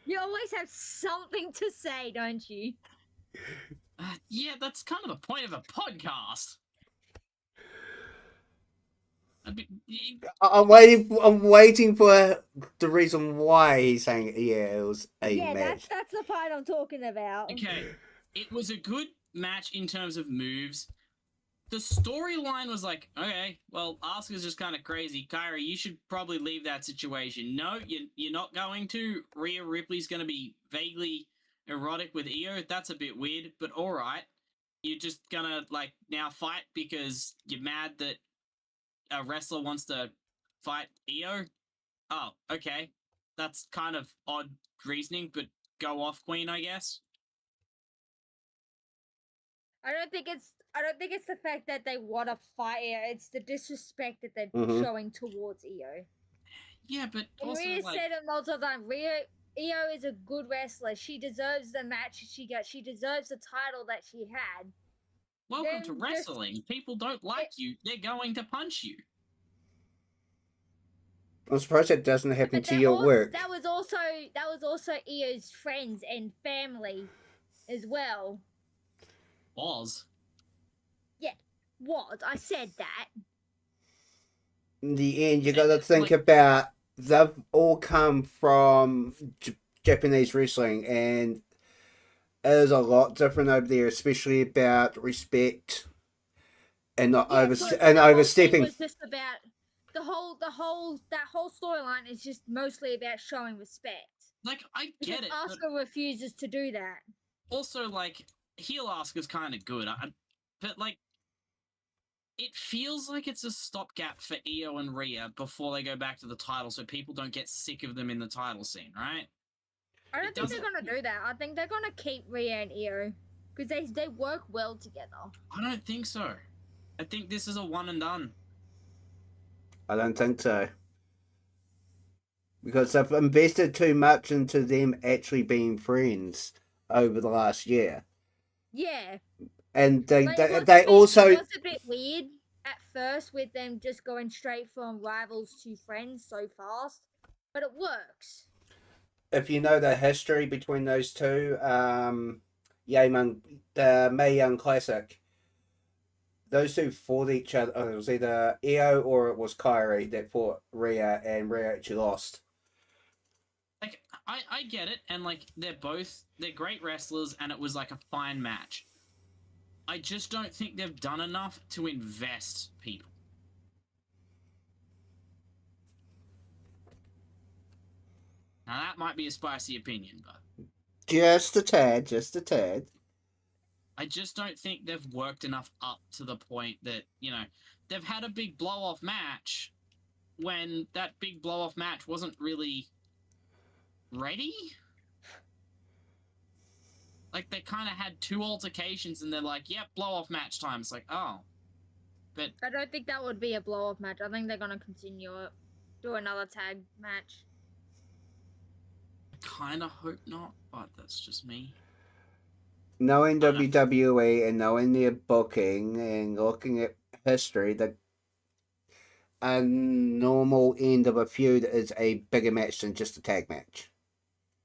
You always have something to say, don't you? Yeah, that's kind of the point of a podcast. I'm waiting for the reason why he's saying it was a Yeah, match. that's the part I'm talking about. Okay, it was a good match in terms of moves. The storyline was like, okay, well, Asuka's just kind of crazy. Kyrie, you should probably leave that situation. No, you're not going to. Rhea Ripley's going to be vaguely erotic with Io. That's a bit weird, but all right. You're just going to, like, now fight because you're mad that a wrestler wants to fight Io? Oh, okay. That's kind of odd reasoning, but go off, Queen, I guess. I don't think it's the fact that they want to fight Io. It's the disrespect that they're Mhm. showing towards Io. Yeah, but And also, Rhea like, said it multiple times. Io is a good wrestler. She deserves the match she got. She deserves the title that she had. welcome to then just- wrestling. People don't like you. They're going to punch you. I'm surprised that doesn't happen But to you at work. That was also Io's friends and family, as well. Was. What I said that. In the end, you got to think about they've all come from Japanese wrestling, and it is a lot different over there, especially about respect and not Yeah, so and the whole thing overstepping. was just about that whole storyline is just mostly about showing respect. Like, I Because get it. But Asuka refuses to do that. also, like, heel Asuka's kind of good. But, like, it feels like it's a stopgap for Io and Rhea before they go back to the title so people don't get sick of them in the title scene, right? I don't It think they're doesn't- gonna do that. I think they're gonna keep Rhea and Io because they work well together. I don't think so. I think this is a one and done. I don't think so. because they've invested too much into them actually being friends over the last year. Yeah. And they Like, it they it also was a bit weird at first with them just going straight from rivals to friends so fast, but it works. if you know the history between those two, Yeman, the Mae Young Classic, those two fought each other. It was either Io or it was Kyrie that fought Rhea, and Rhea actually lost. Like, I get it, and like they're great wrestlers, and it was like a fine match. I just don't think they've done enough to invest people. Now that might be a spicy opinion, but Just a tad, just a tad. I just don't think they've worked enough up to the point that, you know, they've had a big blow-off match when that big blow-off match wasn't really ready. Like, they kind of had two altercations and they're like, yep, blow-off match time. It's like, oh. But I don't think that would be a blow off match. I think they're gonna continue it. Do another tag match. I kind of hope not, but that's just me. Knowing I don't- WWE and knowing their booking and looking at history, that a normal end of a feud is a bigger match than just a tag match.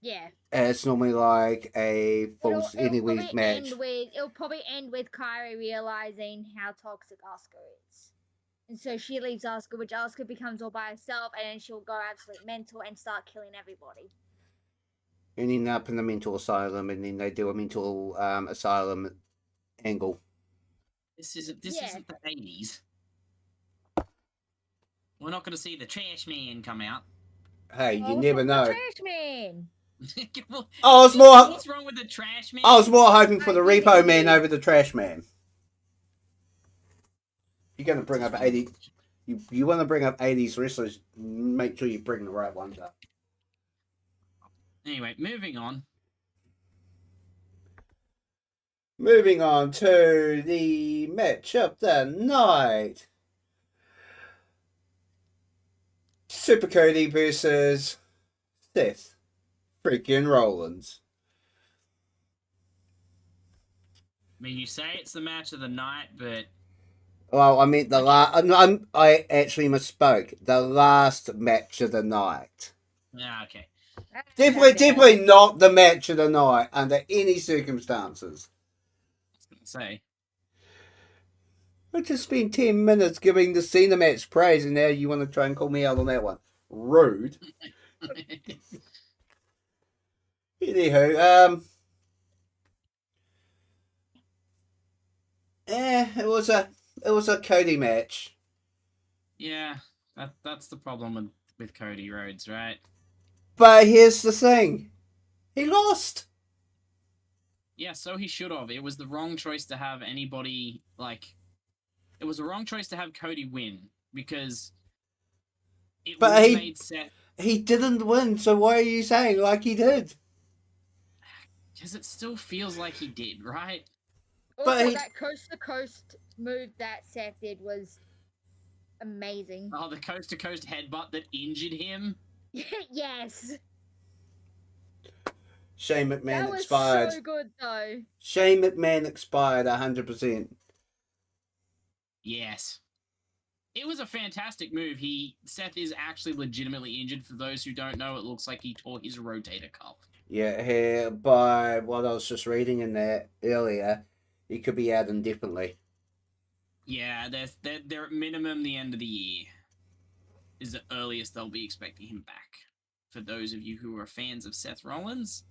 Yeah. It's normally like a false anyway match. It'll probably end with Kyrie realizing how toxic Asuka is. And so she leaves Asuka, which Asuka becomes all by herself, and then she'll go absolute mental and start killing everybody. And end up in the mental asylum, and then they do a mental asylum angle. This isn't the 80s. We're not going to see the Trash Man come out. Hey, you never know. Trash Man. Well, I was more. What's wrong with the Trash Man? I was more hoping for the I Repo really Man do. over the Trash Man. You're going to bring up 80. You want to bring up 80s wrestlers, make sure you bring the right ones up. Anyway, moving on. Moving on to the match of the night. Super Cody versus Seth freaking Rollins. I mean, you say it's the match of the night, but Well, I meant the last. I actually misspoke. The last match of the night. yeah, okay. Definitely not the match of the night under any circumstances. I was gonna say. I just spent 10 minutes giving the Cena match praise, and now you want to try and call me out on that one. Rude. Anywho, it was a Cody match. Yeah, that's the problem with Cody Rhodes, right? But here's the thing. He lost. Yeah, so he should have. It was the wrong choice to have anybody, like... It was a wrong choice to have Cody win, because it would have made Seth... He didn't win, so why are you saying like he did? Because it still feels like he did, right? Also, that coast-to-coast move that Seth did was amazing. Oh, the coast-to-coast headbutt that injured him? Yes. Shane McMahon That was expired. so good, though. Shane McMahon expired 100%. Yes. It was a fantastic move. Seth is actually legitimately injured. For those who don't know, it looks like he tore his rotator cuff. Yeah, here, by what I was just reading in there earlier, he could be out indefinitely. Yeah, they're at minimum the end of the year is the earliest they'll be expecting him back. For those of you who are fans of Seth Rollins.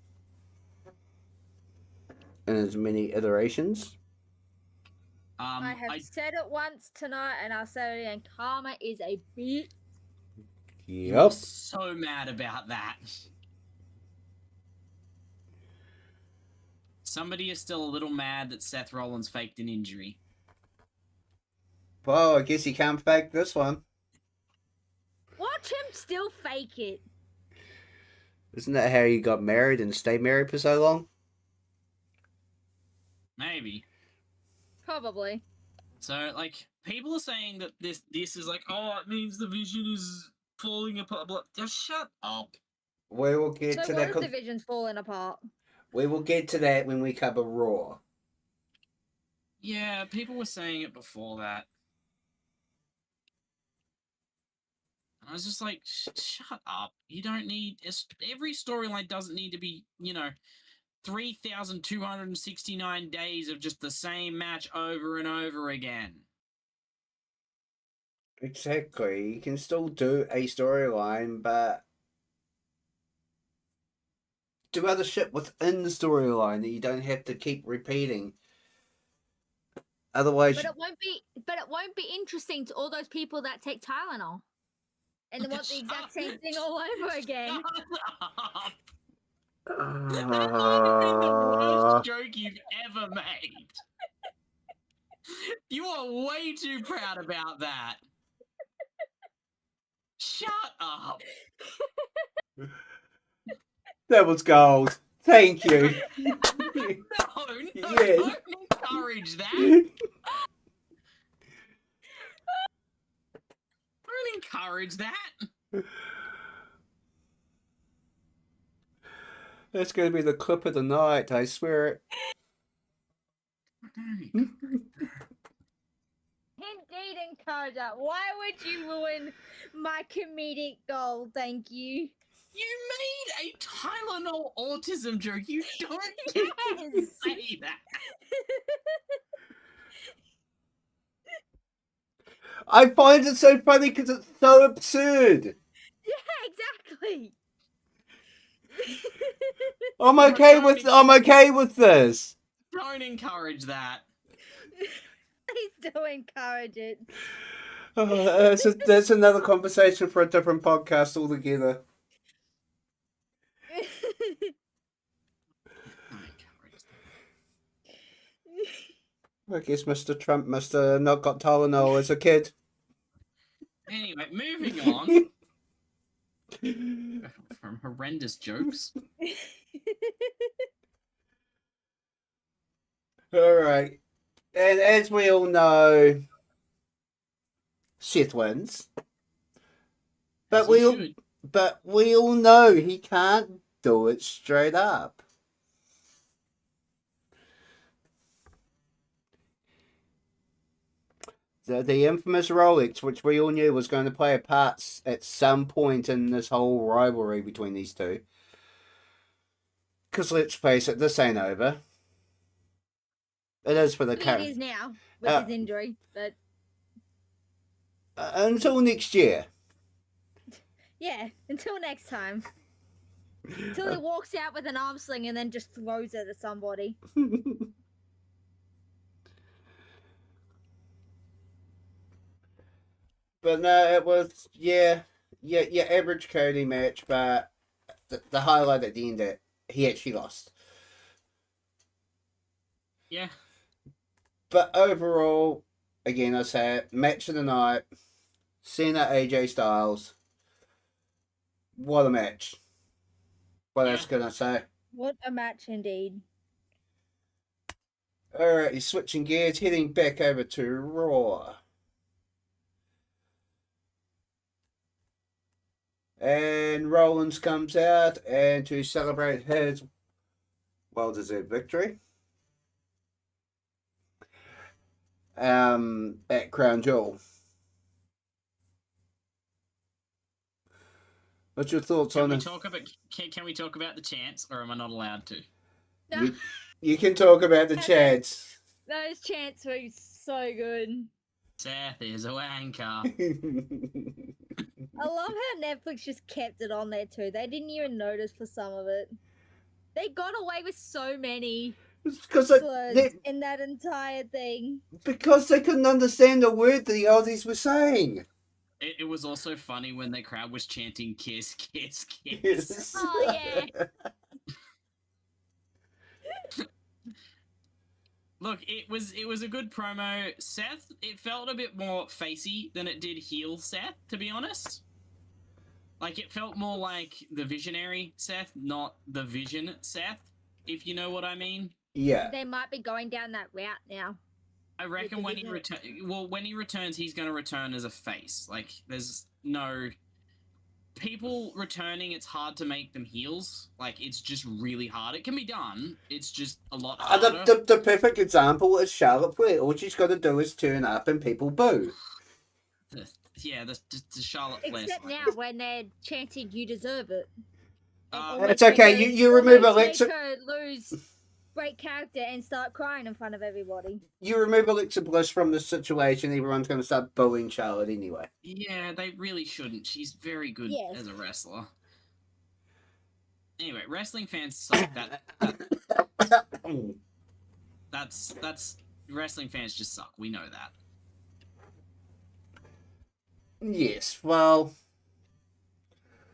And as many iterations. I have said it once tonight, and I'll say it again. Karma is a bitch. You're so mad about that. Somebody is still a little mad that Seth Rollins faked an injury. Well, I guess he can't fake this one. Watch him still fake it. Isn't that how you got married and stayed married for so long? Maybe. Probably. So, like, people are saying that this is like, oh, it means the Vision is falling apart. Just shut up. We will get So to what that. if division's falling apart? We will get to that when we cover Raw. Yeah, people were saying it before that. And I was just like, shut up. You don't need... Every storyline doesn't need to be, 3,269 days of just the same match over and over again. Exactly. You can still do a storyline, but do other shit within the storyline that you don't have to keep repeating. Otherwise, But it won't be interesting to all those people that take Tylenol. And they want the exact same thing all over again. Shut up. That might have been the worst joke you've ever made. You are way too proud about that. Shut up. that was gold. Thank you. No, Yes. don't encourage that. Don't encourage that. That's going to be the clip of the night, I swear it. Don't Indeed, encourager. Why would you ruin my comedic goal? Thank you. You made a Tylenol autism joke. You don't get to Yes. say that. I find it so funny because it's so absurd. Yeah, exactly. I'm okay with this. Don't encourage that. Please do encourage it. Oh, that's another conversation for a different podcast altogether. Don't encourage that. I guess Mr. Trump must have not got Tylenol as a kid. Anyway, moving on from horrendous jokes. Alright. And as we all know, Seth wins. But As he should. we all know he can't do it straight up. The infamous Rolex, which we all knew was going to play a part at some point in this whole rivalry between these two. Because let's face it, this ain't over. It is for the It current. is now with his injury, but until next year. yeah, until next time. Until he walks out with an arm sling and then just throws it at somebody. But no, it was your average Cody match, but the highlight at the end, he actually lost. Yeah. But overall, again, I say it, match of the night, Cena, AJ Styles. What a match. What else can I say? What a match indeed. Alright, he's switching gears, heading back over to Raw. And Rollins comes out, and to celebrate his well-deserved victory at Crown Jewel. What's your thoughts Can on we it? talk about? Can we talk about the chants, or am I not allowed to? You can talk about the chants. Those chants were so good. Seth is a wanker. I love how Netflix just kept it on there too. They didn't even notice for some of it. They got away with so many Because slurs in that entire thing. because they couldn't understand the word the Aussies were saying. It was also funny when the crowd was chanting "kiss, kiss, kiss." Yes. Oh, yeah. Look, it was a good promo. Seth, it felt a bit more facey than it did heel Seth, to be honest. Like, it felt more like the visionary Seth, not the vision Seth, if you know what I mean. Yeah. They might be going down that route now. I reckon when he when he returns, he's going to return as a face. Like, there's no people returning, it's hard to make them heels. Like, it's just really hard. It can be done. It's just a lot harder. The perfect example is Charlotte Flair. All she's got to do is turn up and people boo. The Charlotte Flair Except side. now when they're chanting "You deserve it." And Uh, always It's okay, make her- you remove always Alexa- make her lose great character and start crying in front of everybody. You remove Alexa Bliss from the situation, everyone's going to start booing Charlotte anyway. Yeah, they really shouldn't. She's very good Yes. as a wrestler. Anyway, wrestling fans suck. That's wrestling fans just suck. We know that. Yes, well,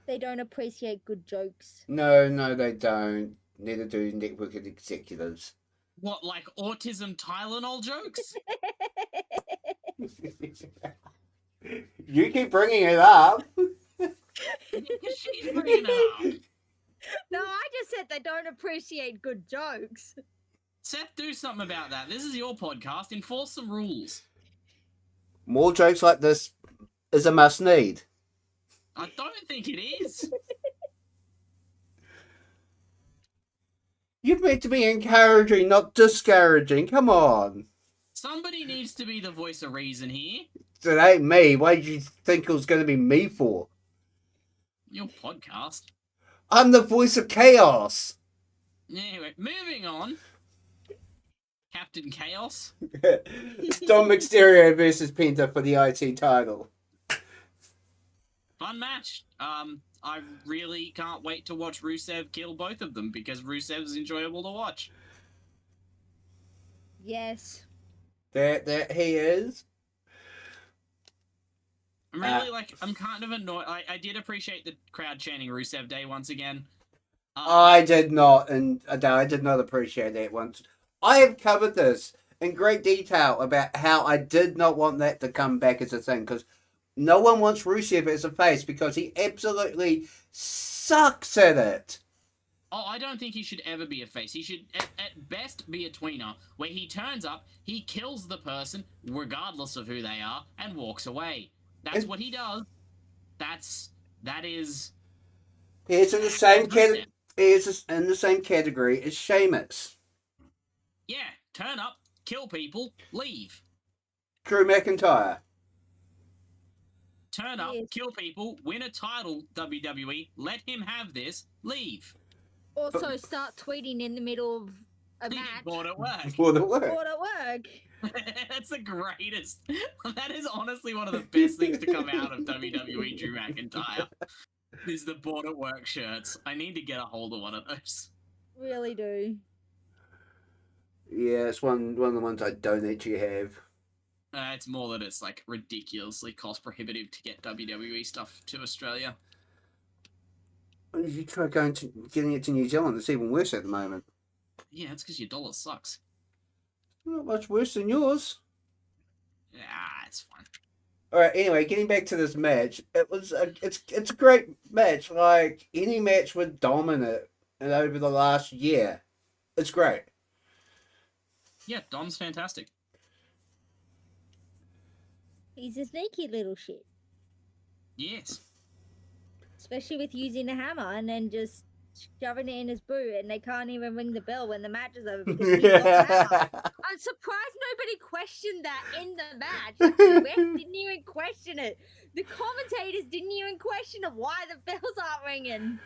They don't appreciate good jokes. no, they don't. Neither do network executives. What, like autism Tylenol jokes? You keep bringing it up. She's bringing it up. No, I just said they don't appreciate good jokes. Seth, do something about that. This is your podcast. Enforce some rules. More jokes like this is a must need. I don't think it is. You're meant to be encouraging, not discouraging. Come on. Somebody needs to be the voice of reason here. It ain't me. Why did you think it was going to be me for? Your podcast. I'm the voice of chaos. Anyway, moving on. Captain Chaos. Dom Mysterio versus Penta for the IT title. Fun match. I really can't wait to watch Rusev kill both of them because Rusev is enjoyable to watch. Yes. That he is. I'm really I'm kind of annoyed. I did appreciate the crowd chanting Rusev Day once again. I did not, and I did not appreciate that once. I have covered this in great detail about how I did not want that to come back as a thing, because no one wants Rusev as a face because he absolutely sucks at it. Oh, I don't think he should ever be a face. He should, at best, be a tweener, where he turns up, he kills the person, regardless of who they are, and walks away. That's what he does. That is... He is in the same category. He is in the same category as Sheamus. Yeah, turn up, kill people, leave. Drew McIntyre. Turn up, Yes. kill people, win a title, WWE, let him have this, leave. Also, start tweeting in the middle of a match. Bored at work. For the work. Bored at work. That's the greatest. That is honestly one of the best things to come out of WWE Drew McIntyre. Is the bored at work shirts. I need to get a hold of one of those. Really do. Yeah, it's one of the ones I don't actually have. It's more that it's like ridiculously cost prohibitive to get WWE stuff to Australia. You try getting it to New Zealand, it's even worse at the moment. Yeah, it's because your dollar sucks. Not much worse than yours. Yeah, it's fine. All right. Anyway, getting back to this match, it's a great match. Like any match with Dominant and over the last year, it's great. Yeah, Dom's fantastic. He's a sneaky little shit. Yes. Especially with using a hammer and then just shoving it in his boot, and they can't even ring the bell when the match is over because he's got the hammer. I'm surprised nobody questioned that in the match. The ref didn't even question it. The commentators didn't even question it. Why the bells aren't ringing?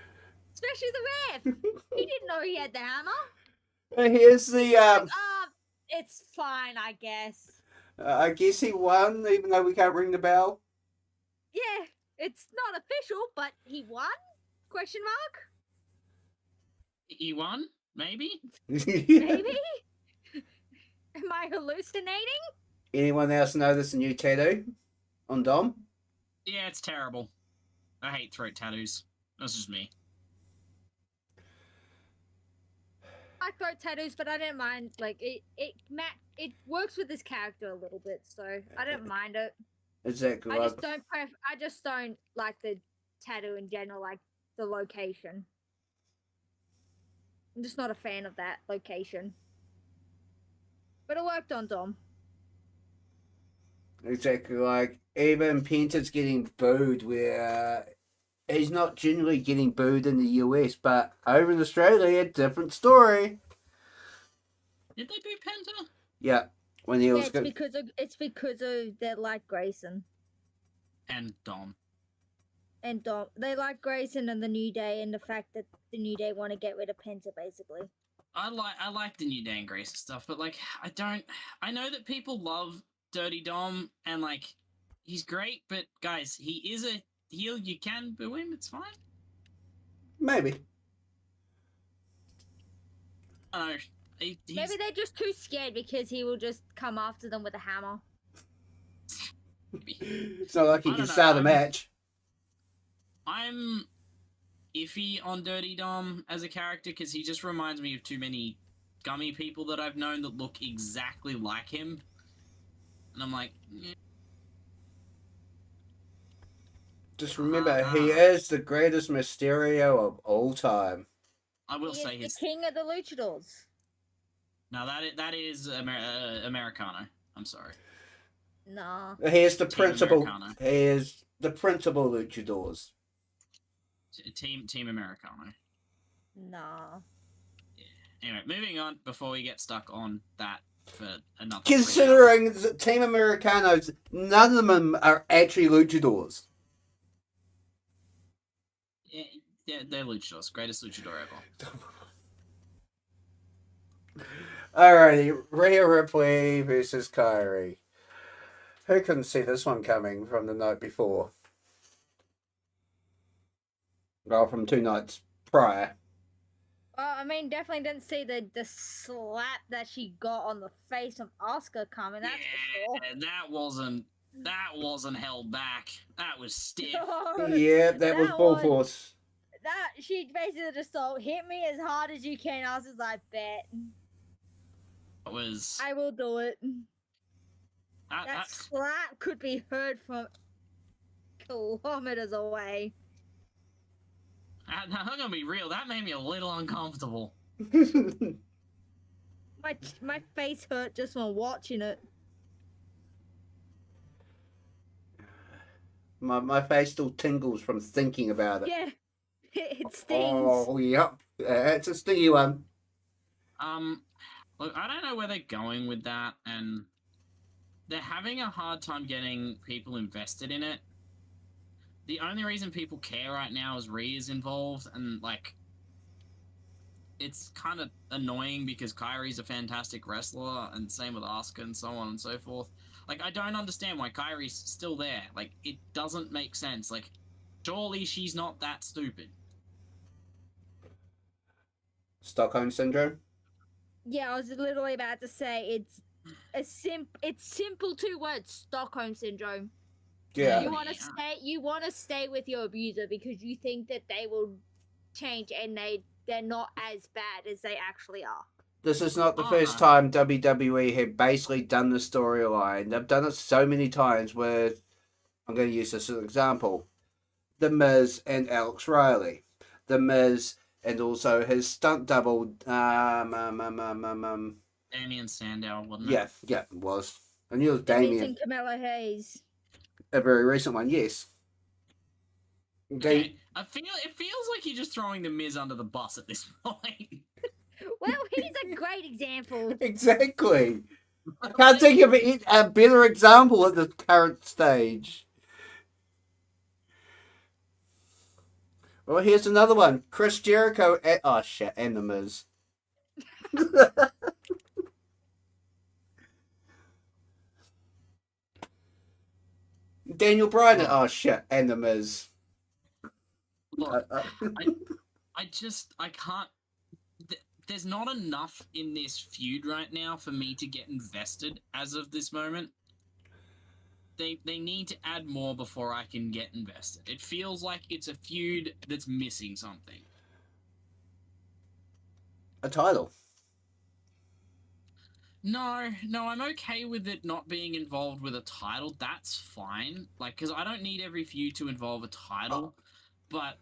Especially the ref. He didn't know he had the hammer. Here's the. Like, it's fine, I guess. I guess he won, even though we can't ring the bell. Yeah, it's not official, but he won? Question mark? He won? Maybe? Maybe? Am I hallucinating? Anyone else notice the new tattoo on Dom? Yeah, it's terrible. I hate throat tattoos. That's just me. I like throat tattoos, but I didn't mind. Like it works with his character a little bit, so I don't mind it. Exactly. I just don't like the tattoo in general, like the location. I'm just not a fan of that location. But it worked on Dom. Exactly. Like even Penta's getting booed where he's not generally getting booed in the US, but over in Australia, different story. Did they boo Penta? Yeah, when he Yeah, was it's because of they like Grayson And Dom. and Dom. They like Grayson and the New Day, and the fact that the New Day want to get rid of Penta, basically. I like the New Day and Grace and stuff, but like I know that people love Dirty Dom and like he's great, but guys, he is a heel. You can boo him, it's fine. maybe. I don't know. He's, Maybe they're just too scared because he will just come after them with a hammer. It's not like he I can don't know, start a I'm- match. I'm iffy on Dirty Dom as a character because he just reminds me of too many gummy people that I've known that look exactly like him, and I'm like, Just remember, he is the greatest Mysterio of all time. I will He say is his. the king of the luchadors. Now that is Americano. I'm sorry. Nah. He is the Team principal. Americano. He is the principal luchadors. Team Americano. Nah. Anyway, moving on before we get stuck on that for another. 3 hours. Considering that Team Americanos, none of them are actually luchadors. Yeah, they're luchadors. Greatest luchador ever. Alrighty, Rhea Ripley versus Kyrie. Who couldn't see this one coming from the night before? Well, from 2 nights prior. Well, I mean, definitely didn't see the slap that she got on the face of Asuka coming. That's for sure. That wasn't held back. That was stiff. Yeah, that was That full one- force. That she basically just told, hit me as hard as you can. I was just like, bet. That was. I will do it. That, That slap could be heard from kilometers away. I'm gonna be real. That made me a little uncomfortable. My face hurt just from watching it. my face still tingles from thinking about it. Yeah, it stings. Oh, yep. It's a stingy one. Look, I don't know where they're going with that, and they're having a hard time getting people invested in it. The only reason people care right now is Rhea's involved, and like, it's kind of annoying because Kyrie's a fantastic wrestler, and same with Asuka, and so on and so forth. Like, I don't understand why Kyrie's still there. Like, it doesn't make sense. Like, surely she's not that stupid. Stockholm Syndrome? Yeah, I was literally about to say it's simple 2 words: Stockholm syndrome. Yeah. You want to stay with your abuser because you think that they will change and they're not as bad as they actually are. This is not the first time WWE have basically done the storyline. They've done it so many times with, I'm going to use this as an example, The Miz and Alex Riley. The Miz and also his stunt double, Damien Sandow, wasn't it? yeah, it was. I knew it was Miz Damien. and Camilla Hayes. A very recent one, yes. Okay. It feels like you're just throwing the Miz under the bus at this point. Well, he's a great example. Exactly. I can't think of a better example at the current stage. Well, here's another one. Chris Jericho and The Miz. Daniel Bryan and The Miz. Look, I can't. There's not enough in this feud right now for me to get invested as of this moment. They need to add more before I can get invested. It feels like it's a feud that's missing something. A title. No, I'm okay with it not being involved with a title. That's fine. Like, because I don't need every feud to involve a title, but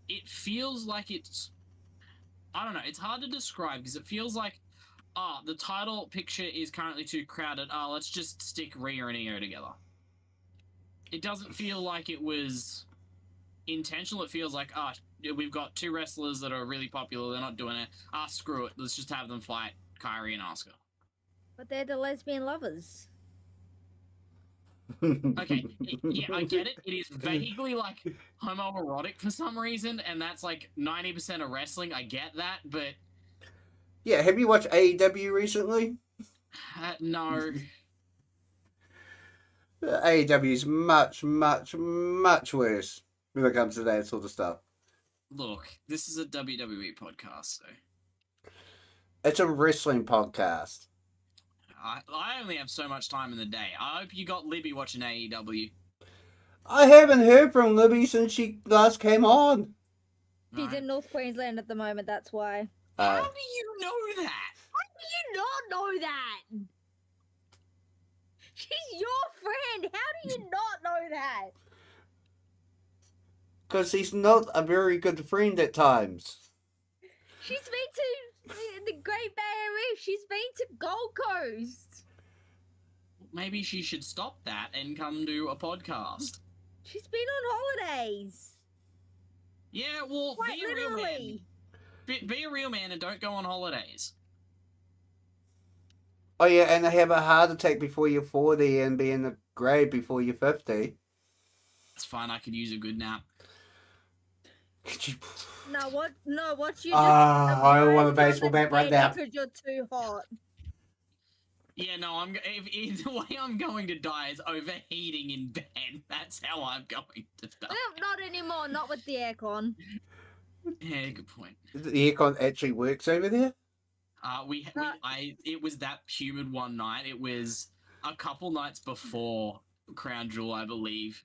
it feels like it's. I don't know. It's hard to describe because it feels like, the title picture is currently too crowded. Let's just stick Rhea and Io together. It doesn't feel like it was intentional. It feels like, we've got two wrestlers that are really popular. They're not doing it. Screw it. Let's just have them fight Kyrie and Asuka. But they're the lesbian lovers. Okay, yeah, I get it. It is vaguely like homoerotic for some reason, and that's like 90% of wrestling. I get that, but Yeah, have you watched AEW recently? no. AEW is much, much, much worse when it comes to that sort of stuff. Look, this is a WWE podcast, so It's a wrestling podcast. I only have so much time in the day. I hope you got Libby watching AEW. I haven't heard from Libby since she last came on. She's Right? in North Queensland at the moment, that's why. How do you know that? How do you not know that? She's your friend. How do you not know that? Because he's not a very good friend at times. She's been to the Great Barrier Reef. She's been to Gold Coast. Maybe she should stop that and come do a podcast. She's been on holidays. Yeah, well, Quite be a real man. literally. Be a real man and don't go on holidays. Oh yeah, and have a heart attack before you're 40 and be in the grave before you're 50. It's fine. I could use a good nap. Could you... No, what? No, what you? I want a baseball bat right now. Because you're too hot. Yeah, no, if the way I'm going to die is overheating in bed. That's how I'm going to die. Well, not anymore. Not with the aircon. Yeah, good point. The aircon actually works over there? It was that humid one night. It was a couple nights before Crown Jewel, I believe.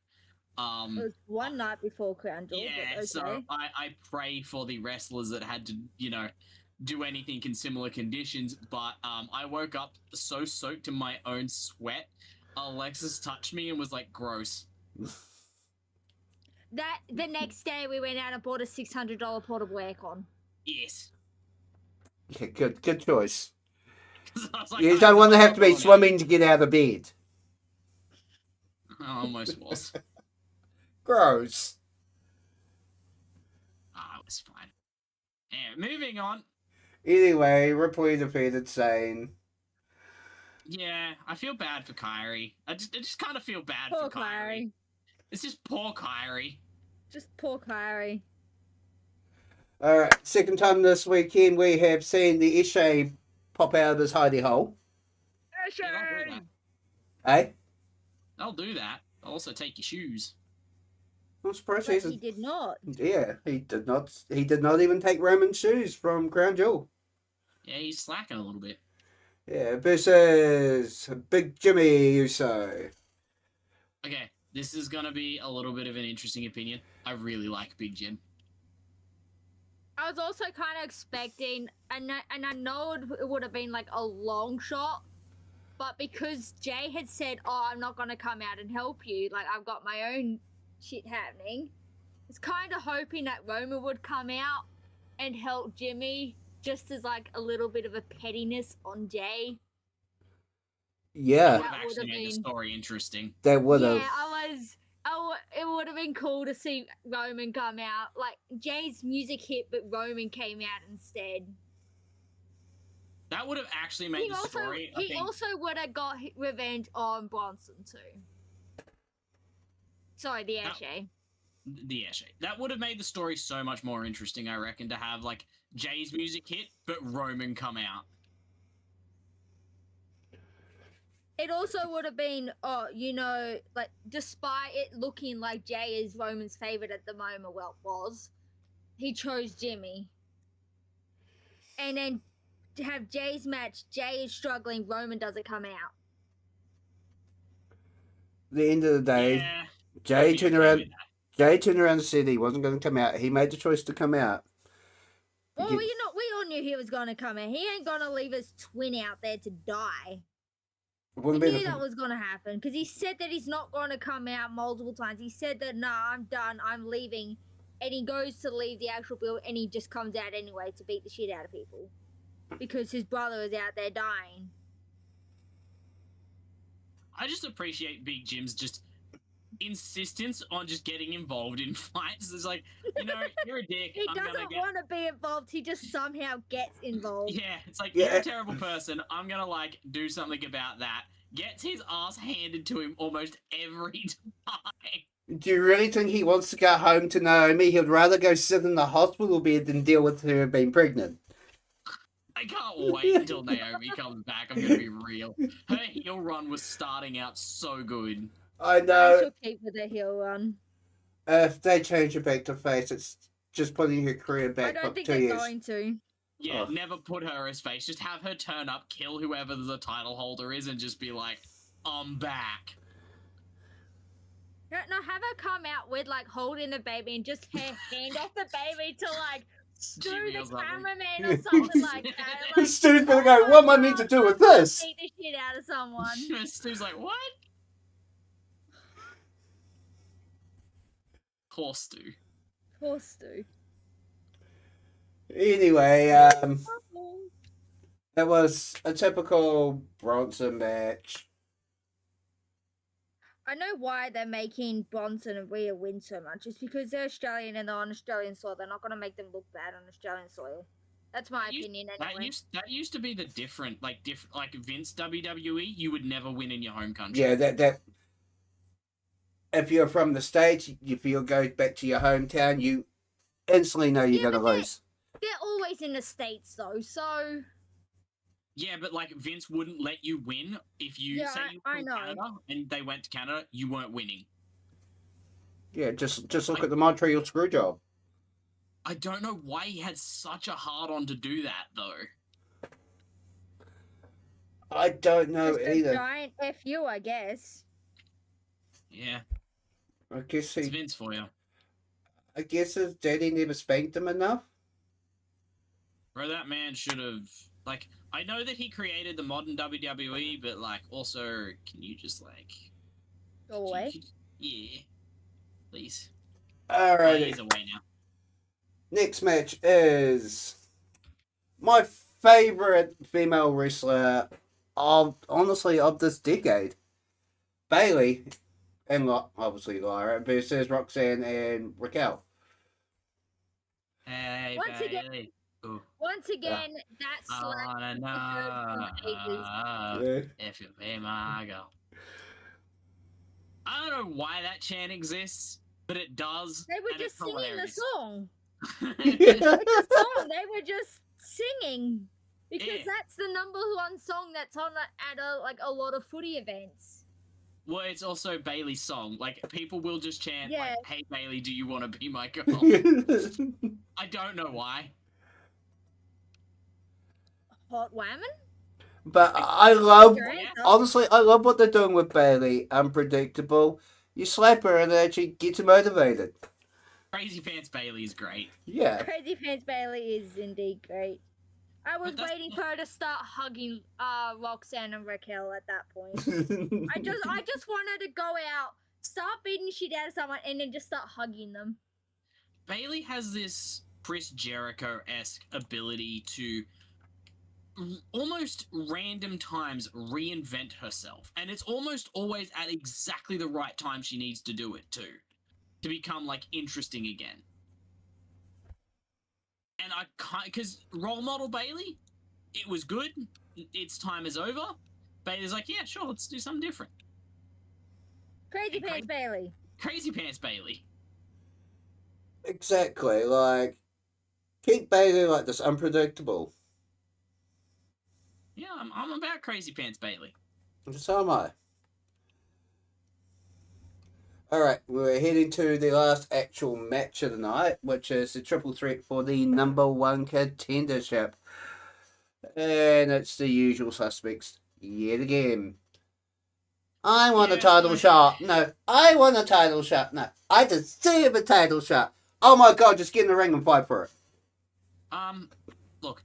It was one night before Crown Jewel. Yeah, but okay. so I pray for the wrestlers that had to, do anything in similar conditions. But I woke up so soaked in my own sweat. Alexis touched me and was like, gross. The next day we went out and bought a $600 portable aircon. Yes. Yeah, good choice. I was like, You don't want to have to be swimming to get out of bed. I almost was. Gross. It was fine. Yeah, moving on. Anyway, Ripley defeated Sane. Yeah, I feel bad for Kyrie. I just kind of feel bad Poor for Kyrie. Kyrie. It's just poor Kyrie. Just poor Kyrie. Alright, second time this weekend we have seen the Ishay pop out of his hidey hole. Yeah, they'll do that. Eh? They'll do that. They'll also take your shoes. I'm surprised But he did not. Yeah, he did not even take Roman's shoes from Crown Jewel. Yeah, he's slacking a little bit. Yeah, versus Big Jimmy Uso. Okay, this is gonna be a little bit of an interesting opinion. I really like Big Jim. I was also kind of expecting, and I know it would have been like a long shot, but because Jay had said, "Oh, I'm not gonna come out and help you. Like I've got my own shit happening," I was kind of hoping that Roman would come out and help Jimmy, just as like a little bit of a pettiness on Jay. Yeah, That would have actually made the story interesting. that would have. Yeah, it would have been cool to see Roman come out. Like Jay's music hit, but Roman came out instead. That would have actually made the story. He also would have got revenge on Bronson too. Sorry, the Ashay. The Ashay. That would have made the story so much more interesting, I reckon, to have like Jay's music hit, but Roman come out. It also would have been, like despite it looking like Jay is Roman's favorite at the moment, well, it was, he chose Jimmy. And then to have Jay's match, Jay is struggling, Roman doesn't come out. At the end of the day, Yeah, Jay I'd be turned okay around. with that. Jay turned around and said he wasn't going to come out. He made the choice to come out. Well, Yeah. we all knew he was going to come in. He ain't going to leave his twin out there to die. It We wouldn't be knew that the, was going to happen because he said that he's not going to come out multiple times. He said that, nah, I'm done, I'm leaving. And he goes to leave the actual build and he just comes out anyway to beat the shit out of people because his brother is out there dying. I just appreciate Big Jim's just insistence on just getting involved in fights is like, you're a dick. He I'm gonna doesn't get. want to be involved. He just somehow gets involved. Yeah, it's like Yeah. you're a terrible person. I'm gonna like do something about that. Gets his ass handed to him almost every time. Do you really think he wants to go home to Naomi? He'd rather go sit in the hospital bed than deal with her being pregnant. I can't wait until Naomi comes back. I'm gonna be real. Her heel run was starting out so good. I I know. shall keep with the heel run. If they change her back to face, it's just putting her career I back don't up think 2 they're years. going to. Yeah, Oh. never put her as face. Just have her turn up, kill whoever the title holder is, and just be like, I'm back. No, have her come out with like holding the baby and just hand off the baby to like Stu Jimmy the or something. cameraman or something like that. Like, Stu's gonna go, "Oh what am my I meant to God, do with I'm gonna this? Beat the shit out of someone. Stu's like, what? Poor Stu. Poor Stu. Anyway, it was a typical Bronson match. I know why they're making Bronson and Rhea win so much. It's because they're Australian and they're on Australian soil. They're not going to make them look bad on Australian soil. That's my opinion anyway. That used to be the different like Vince WWE. You would never win in your home country. Yeah, that if you're from the States, if you go back to your hometown, you instantly know you're Yeah, gonna but lose. They're always in the States though, so Yeah, but like Vince wouldn't let you win if you Yeah, say you were I from know. Canada and they went to Canada, you weren't winning. Yeah, just look at the Montreal Screwjob. I don't know why he had such a hard on to do that though. I don't know just a either. giant FU, I guess. Yeah, I guess it's Vince for you. I guess his daddy never spanked him enough. Bro, that man should have like. I know that he created the modern WWE, but like, also, can you just like Go away. Yeah, please. Alrighty. He's away now. Next match is my favorite female wrestler of this decade, Bailey, and obviously Lyra versus Roxanne and Raquel. Hey, Once again- Bailey. Ooh. Once again, that slap I heard from ages. know if you be my girl. I don't know why that chant exists, but it does. They were and just it's singing the hilarious. song. Yeah. The song, they were just singing because Yeah. that's the number one song that's on at a lot of footy events. Well, it's also Bailey's song. Like, people will just chant, Yeah. like, hey, Bailey, do you want to be my girl? I don't know why. Hot whammon? But I love, Your yeah. answer. honestly, I love what they're doing with Bailey. Unpredictable. You slap her and it actually gets her motivated. Crazy Pants Bailey is great. Yeah. Crazy Pants Bailey is indeed great. I was that's- waiting for her to start hugging Roxanne and Raquel at that point. I just want her to go out, start beating shit out of someone, and then just start hugging them. Bailey has this Chris Jericho-esque ability to almost random times reinvent herself. And it's almost always at exactly the right time she needs to do it too. To become, like, interesting again. And I can't... Because role model Bailey, it was good. Its time is over. Bailey's like, yeah, sure, let's do something different. Crazy And Pants Bailey. Crazy Pants Bailey. Exactly. Like, keep Bailey like this, unpredictable. Yeah, I'm about Crazy Pants Bailey. So am I. Alright, we're heading to the last actual match of the night, which is the triple threat for the number one contendership. And it's the usual suspects yet again. I want a Yeah, title like- shot. No, I want a title shot. No, I deserve a title shot. Oh my god, just get in the ring and fight for it. Look,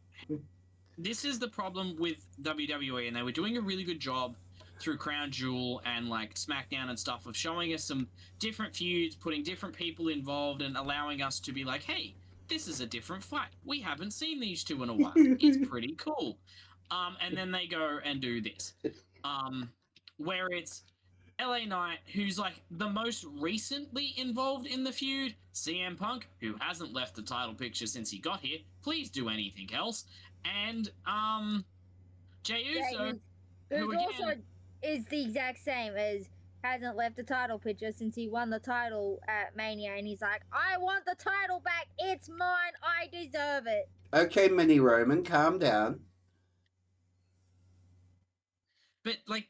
this is the problem with WWE, and they were doing a really good job through Crown Jewel and like SmackDown and stuff of showing us some different feuds, putting different people involved, and allowing us to be like, hey, this is a different fight. We haven't seen these two in a while. It's pretty cool. And then they go and do this. Where it's LA Knight, who's like the most recently involved in the feud, CM Punk, who hasn't left the title picture since he got here, please do anything else, and Jey Uso, who's who again, also is the exact same as hasn't left the title picture since he won the title at Mania, and he's like, I want the title back, it's mine, I deserve it. Okay, Mini Roman, calm down. but like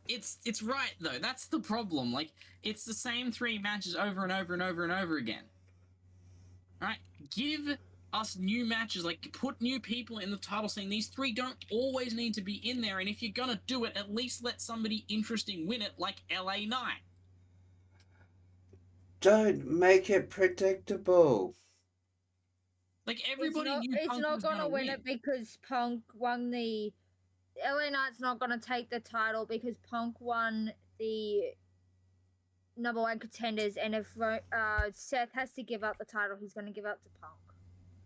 it's right though. That's the problem. Like it's the same 3 matches over and over and over and over again. Right? Give us new matches. Like put new people in the title scene. These 3 don't always need to be in there. And if you're gonna do it, at least let somebody interesting win it, like LA Knight. Don't make it predictable. Like everybody knew it's Punk not was gonna win it because Punk won the. LA Knight's not gonna take the title because Punk won the number 1 contenders, and if Seth has to give up the title, he's gonna give up to Punk.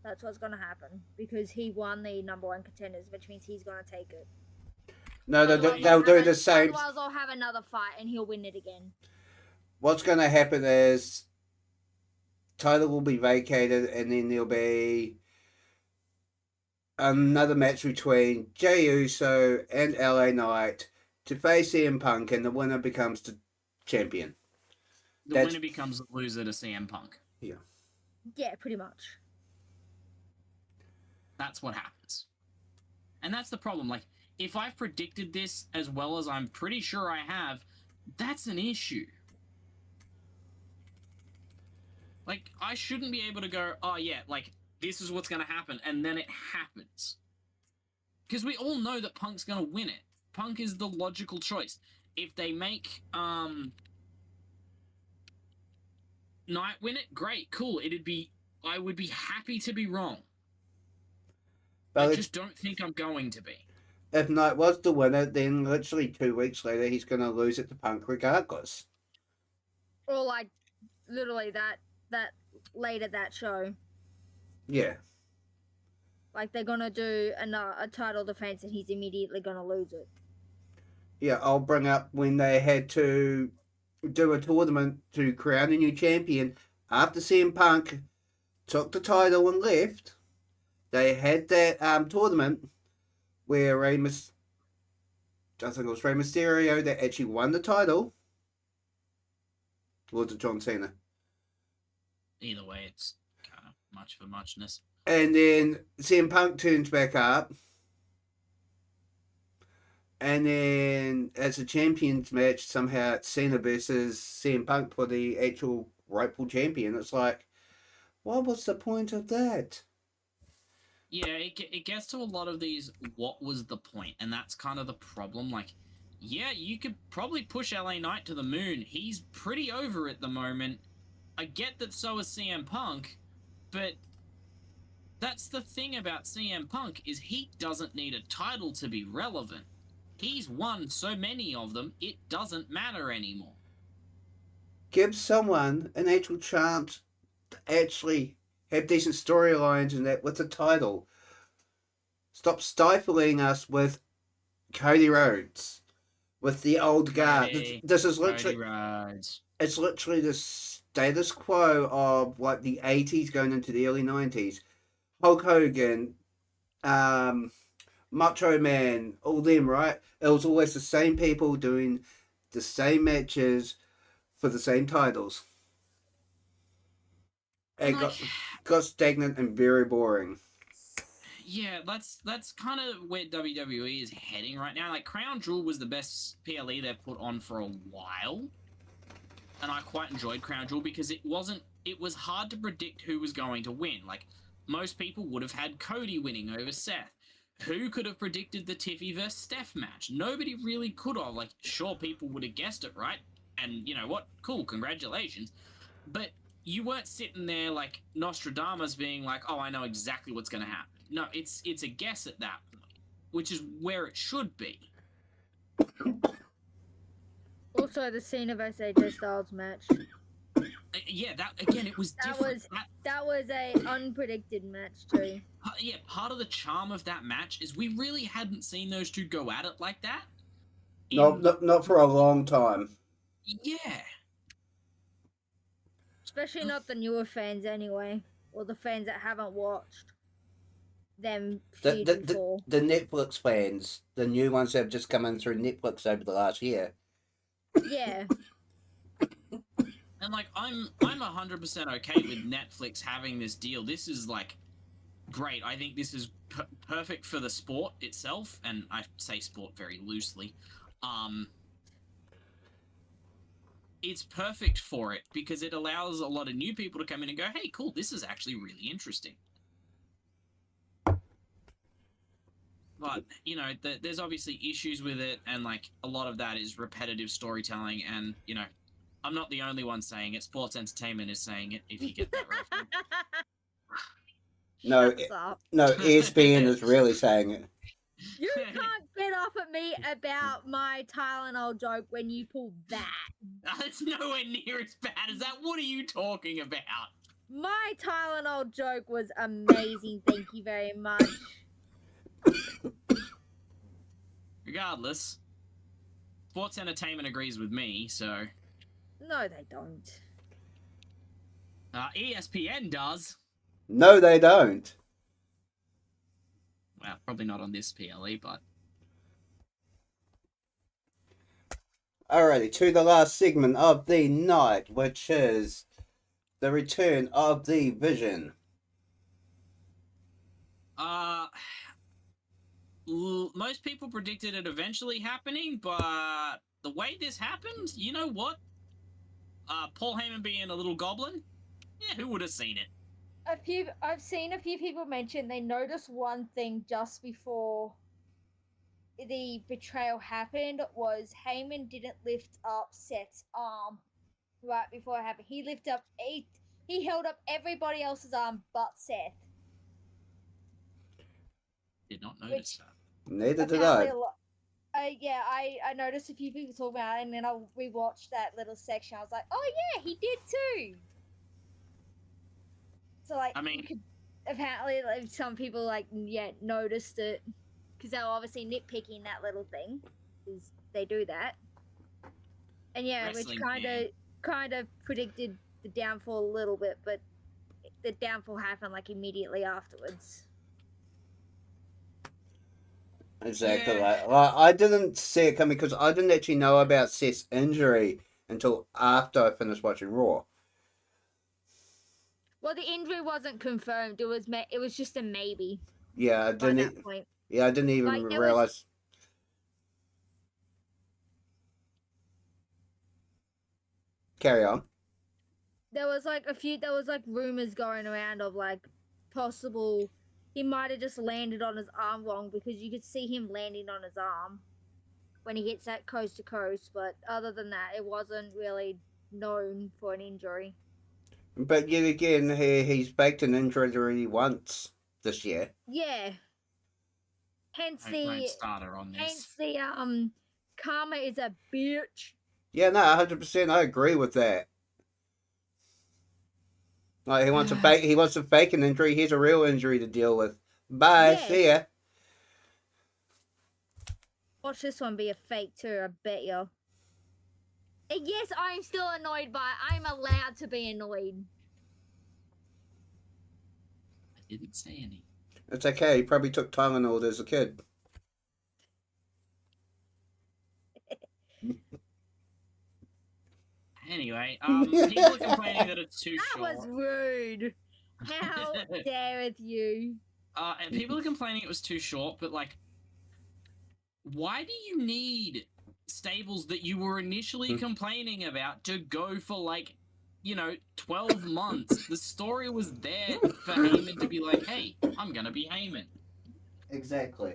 That's what's gonna happen because he won the number 1 contenders, which means he's gonna take it. No, they'll do the same. Otherwise, they'll have another fight and he'll win it again. What's going to happen is title will be vacated, and then there'll be another match between Jey Uso and LA Knight to face CM Punk, and the winner becomes the champion. The winner becomes the loser to CM Punk. Yeah. Yeah, pretty much. That's what happens. And that's the problem. Like, if I've predicted this as well as I'm pretty sure I have, that's an issue. Like, I shouldn't be able to go, oh yeah, like, this is what's going to happen, and then it happens. Because we all know that Punk's going to win it. Punk is the logical choice. If they make, Knight win it, great, cool. I would be happy to be wrong. But I just don't think I'm going to be. If Knight was the winner, then literally 2 weeks later, he's going to lose it to Punk regardless. Or like, literally that later that show. Yeah. Like they're gonna do a title defense, and he's immediately gonna lose it. Yeah, I'll bring up when they had to do a tournament to crown a new champion after CM Punk took the title and left. They had that tournament where I think it was Rey Mysterio that actually won the title. Or was it John Cena? Either way, it's kind of much for muchness. And then CM Punk turns back up. And then as a champions match, somehow it's Cena versus CM Punk for the actual rightful champion. It's like, what was the point of that? Yeah, it gets to a lot of these, what was the point? And that's kind of the problem. Like, yeah, you could probably push LA Knight to the moon. He's pretty over at the moment. I get that so is CM Punk, but that's the thing about CM Punk is he doesn't need a title to be relevant. He's won so many of them, it doesn't matter anymore. Give someone an actual chance to actually have decent storylines in that with the title. Stop stifling us with Cody Rhodes, with the old guard. This is literally, it's literally the status quo of like the 80s going into the early 90s. Hulk Hogan, Macho Man, all them, right? It was always the same people doing the same matches for the same titles. It got stagnant and very boring. Yeah, that's kind of where WWE is heading right now. Like, Crown Jewel was the best PLE they've put on for a while. And I quite enjoyed Crown Jewel because it was hard to predict who was going to win. Like, most people would have had Cody winning over Seth. Who could have predicted the Tiffy versus Steph match? Nobody really could have. Like, sure, people would have guessed it, right? And you know what? Cool, congratulations. But you weren't sitting there like Nostradamus being like, oh, I know exactly what's going to happen. No, it's a guess at that point, which is where it should be. Also, the Cena versus AJ Styles match. Yeah, that again, it was different. That was a unpredicted match too. Yeah, part of the charm of that match is we really hadn't seen those two go at it like that. Not for a long time. Yeah. Especially not the newer fans anyway, or the fans that haven't watched them The, feud the, the, before. the Netflix fans, the new ones that have just come in through Netflix over the last year. Yeah. And like I'm 100% okay with Netflix having this deal. This is like great. I think this is perfect for the sport itself, and I say sport very loosely. Um, it's perfect for it because it allows a lot of new people to come in and go, "Hey, cool, this is actually really interesting." But you know, there's obviously issues with it, and like a lot of that is repetitive storytelling. And you know, I'm not the only one saying it. Sports Entertainment is saying it. If you get that reference. No, Shuts up. no, ESPN is really saying it. You can't get off at me about my Tylenol joke when you pull that. That's nowhere near as bad as that. What are you talking about? My Tylenol joke was amazing. Thank you very much. Regardless, Sports Entertainment agrees with me, so No, they don't. ESPN does. No, they don't. Well, probably not on this PLE, but Alrighty, to the last segment of the night, which is the return of the Vision. Most people predicted it eventually happening, but the way this happened, you know what? Paul Heyman being a little goblin, yeah, who would have seen it? I've seen a few people mention they noticed one thing just before the betrayal happened was Heyman didn't lift up Seth's arm right before it happened. He held up everybody else's arm but Seth. Did not notice that. Neither did I. I noticed a few people talking about it, and then I rewatched that little section. I was like, oh yeah, he did too. So like, I mean, apparently, like, some people noticed it because they were obviously nitpicking that little thing because they do that. And yeah, Wrestling which kind of predicted the downfall a little bit, but the downfall happened like immediately afterwards. Exactly. Yeah. Like, I didn't see it coming because I didn't actually know about Seth's injury until after I finished watching Raw. Well, the injury wasn't confirmed. It was just a maybe. Yeah, I by didn't. that point. Yeah, I didn't even Like, realize. Carry on. There was rumors going around of like possible he might have just landed on his arm wrong because you could see him landing on his arm when he hits that coast to coast, but other than that it wasn't really known for an injury. But yet again, he's faked an injury already once this year. Yeah. Hence don't start her on this. karma is a bitch. Yeah, no, 100%. I agree with that. Like he wants to fake an injury. Here's a real injury to deal with. Bye. Yes. See ya. Watch this one be a fake too, I bet you. And yes, I'm still annoyed by it. I'm allowed to be annoyed. I didn't say any. It's okay. He probably took Tylenol as a kid. Anyway, people are complaining that it's too short. That was rude. How dare you? And people are complaining it was too short, but like, why do you need stables that you were initially complaining about to go for like, 12 months? The story was there for Heyman to be like, hey, I'm gonna be Heyman. Exactly.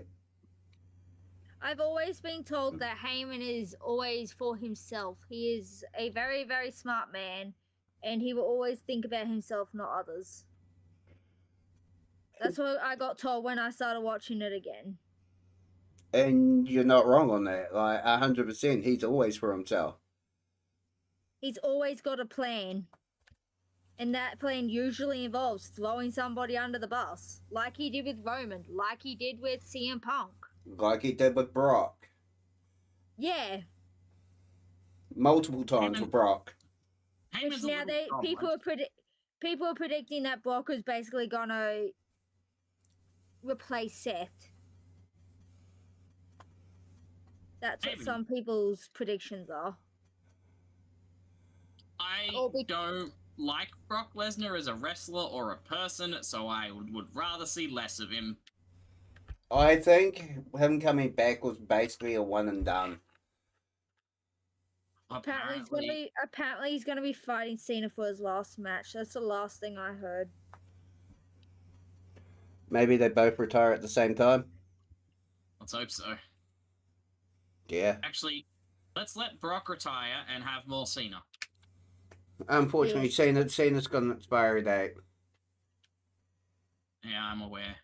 I've always been told that Heyman is always for himself. He is a very, very smart man, and he will always think about himself, not others. That's what I got told when I started watching it again. And you're not wrong on that. Like 100%, he's always for himself. He's always got a plan. And that plan usually involves throwing somebody under the bus, like he did with Roman, like he did with CM Punk. Like he did with Brock. Yeah. multiple times Heyman- with Brock. Heyman's a Now little people dumb. are predicting that Brock is basically gonna replace Seth. That's what Maybe. some people's predictions are. I Or be- don't like Brock Lesnar as a wrestler or a person, so I would rather see less of him. I think him coming back was basically a one and done. Apparently he's gonna be fighting Cena for his last match. That's the last thing I heard. Maybe they both retire at the same time. Let's hope so. Yeah. Actually, let's let Brock retire and have more Cena. Unfortunately, Cena's got an expiry date. Yeah, I'm aware.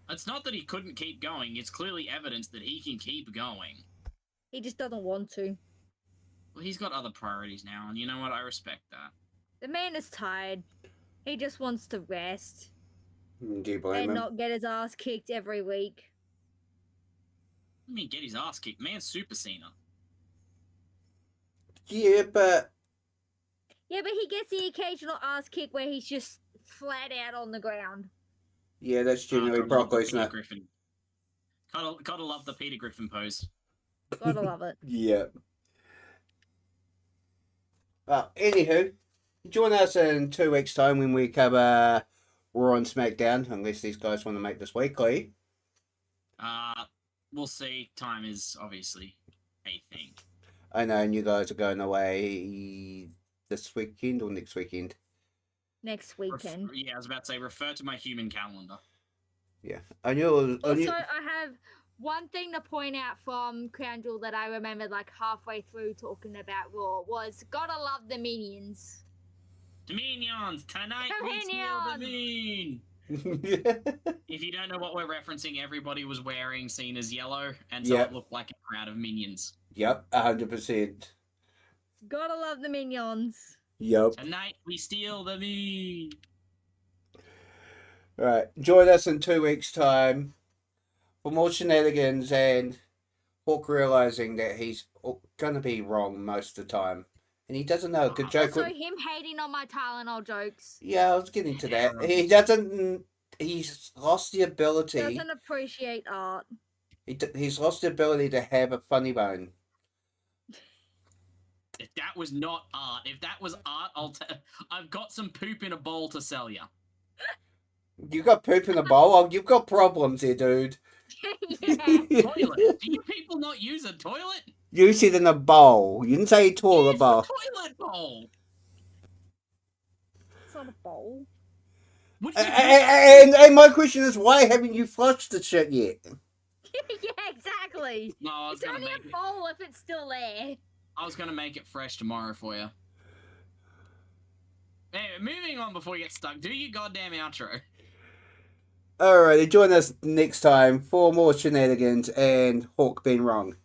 It's not that he couldn't keep going, it's clearly evidence that he can keep going. He just doesn't want to. Well, he's got other priorities now, and you know what? I respect that. The man is tired. He just wants to rest Do you blame and him? not get his ass kicked every week. I mean, get his ass kicked. Man's Super Cena. Yeah, but Yeah, but he gets the occasional ass kick where he's just flat out on the ground. yeah, that's generally Gotta Brock love the Peter Lesnar. Griffin. Gotta love the Peter Griffin pose. Gotta love it. Yeah. Well, anywho, join us in 2 weeks' time when we cover Raw and SmackDown, unless these guys want to make this weekly. We'll see. Time is obviously a thing. I know, and you guys are going away this weekend or next weekend. Next weekend. Yeah, I was about to say, refer to my human calendar. Yeah, I knew. Also, I have one thing to point out from Crown Jewel that I remembered like halfway through talking about Raw was gotta love the minions. Dominions! Tonight we steal the moon! If you don't know what we're referencing, everybody was wearing Cena's yellow, and so Yep. it looked like a crowd of minions. Yep, 100%. Gotta love the minions. Yep. Tonight we steal the moon! Right, join us in 2 weeks' time for more shenanigans and Hawk realizing that he's gonna be wrong most of the time. And he doesn't know. Good joke. Also, him hating on my Tylenol jokes. Yeah, I was getting to that. He doesn't. He's lost the ability. Doesn't appreciate art. He's lost the ability to have a funny bone. If that was not art, if that was art, I've got some poop in a bowl to sell you. You got poop in a bowl? Oh, you've got problems here, dude. Yeah. Toilet. Do you people not use a toilet? Use it in a bowl. You didn't say toilet Use bowl. the toilet bowl. It's not a bowl. What do you do? And my question is, why haven't you flushed the shit yet? Yeah, exactly. No, I was It's gonna only make a it. bowl if it's still there. I was gonna make it fresh tomorrow for you. Anyway, moving on before you get stuck. Do your goddamn outro. Alrighty, join us next time for more shenanigans and Hawk being wrong.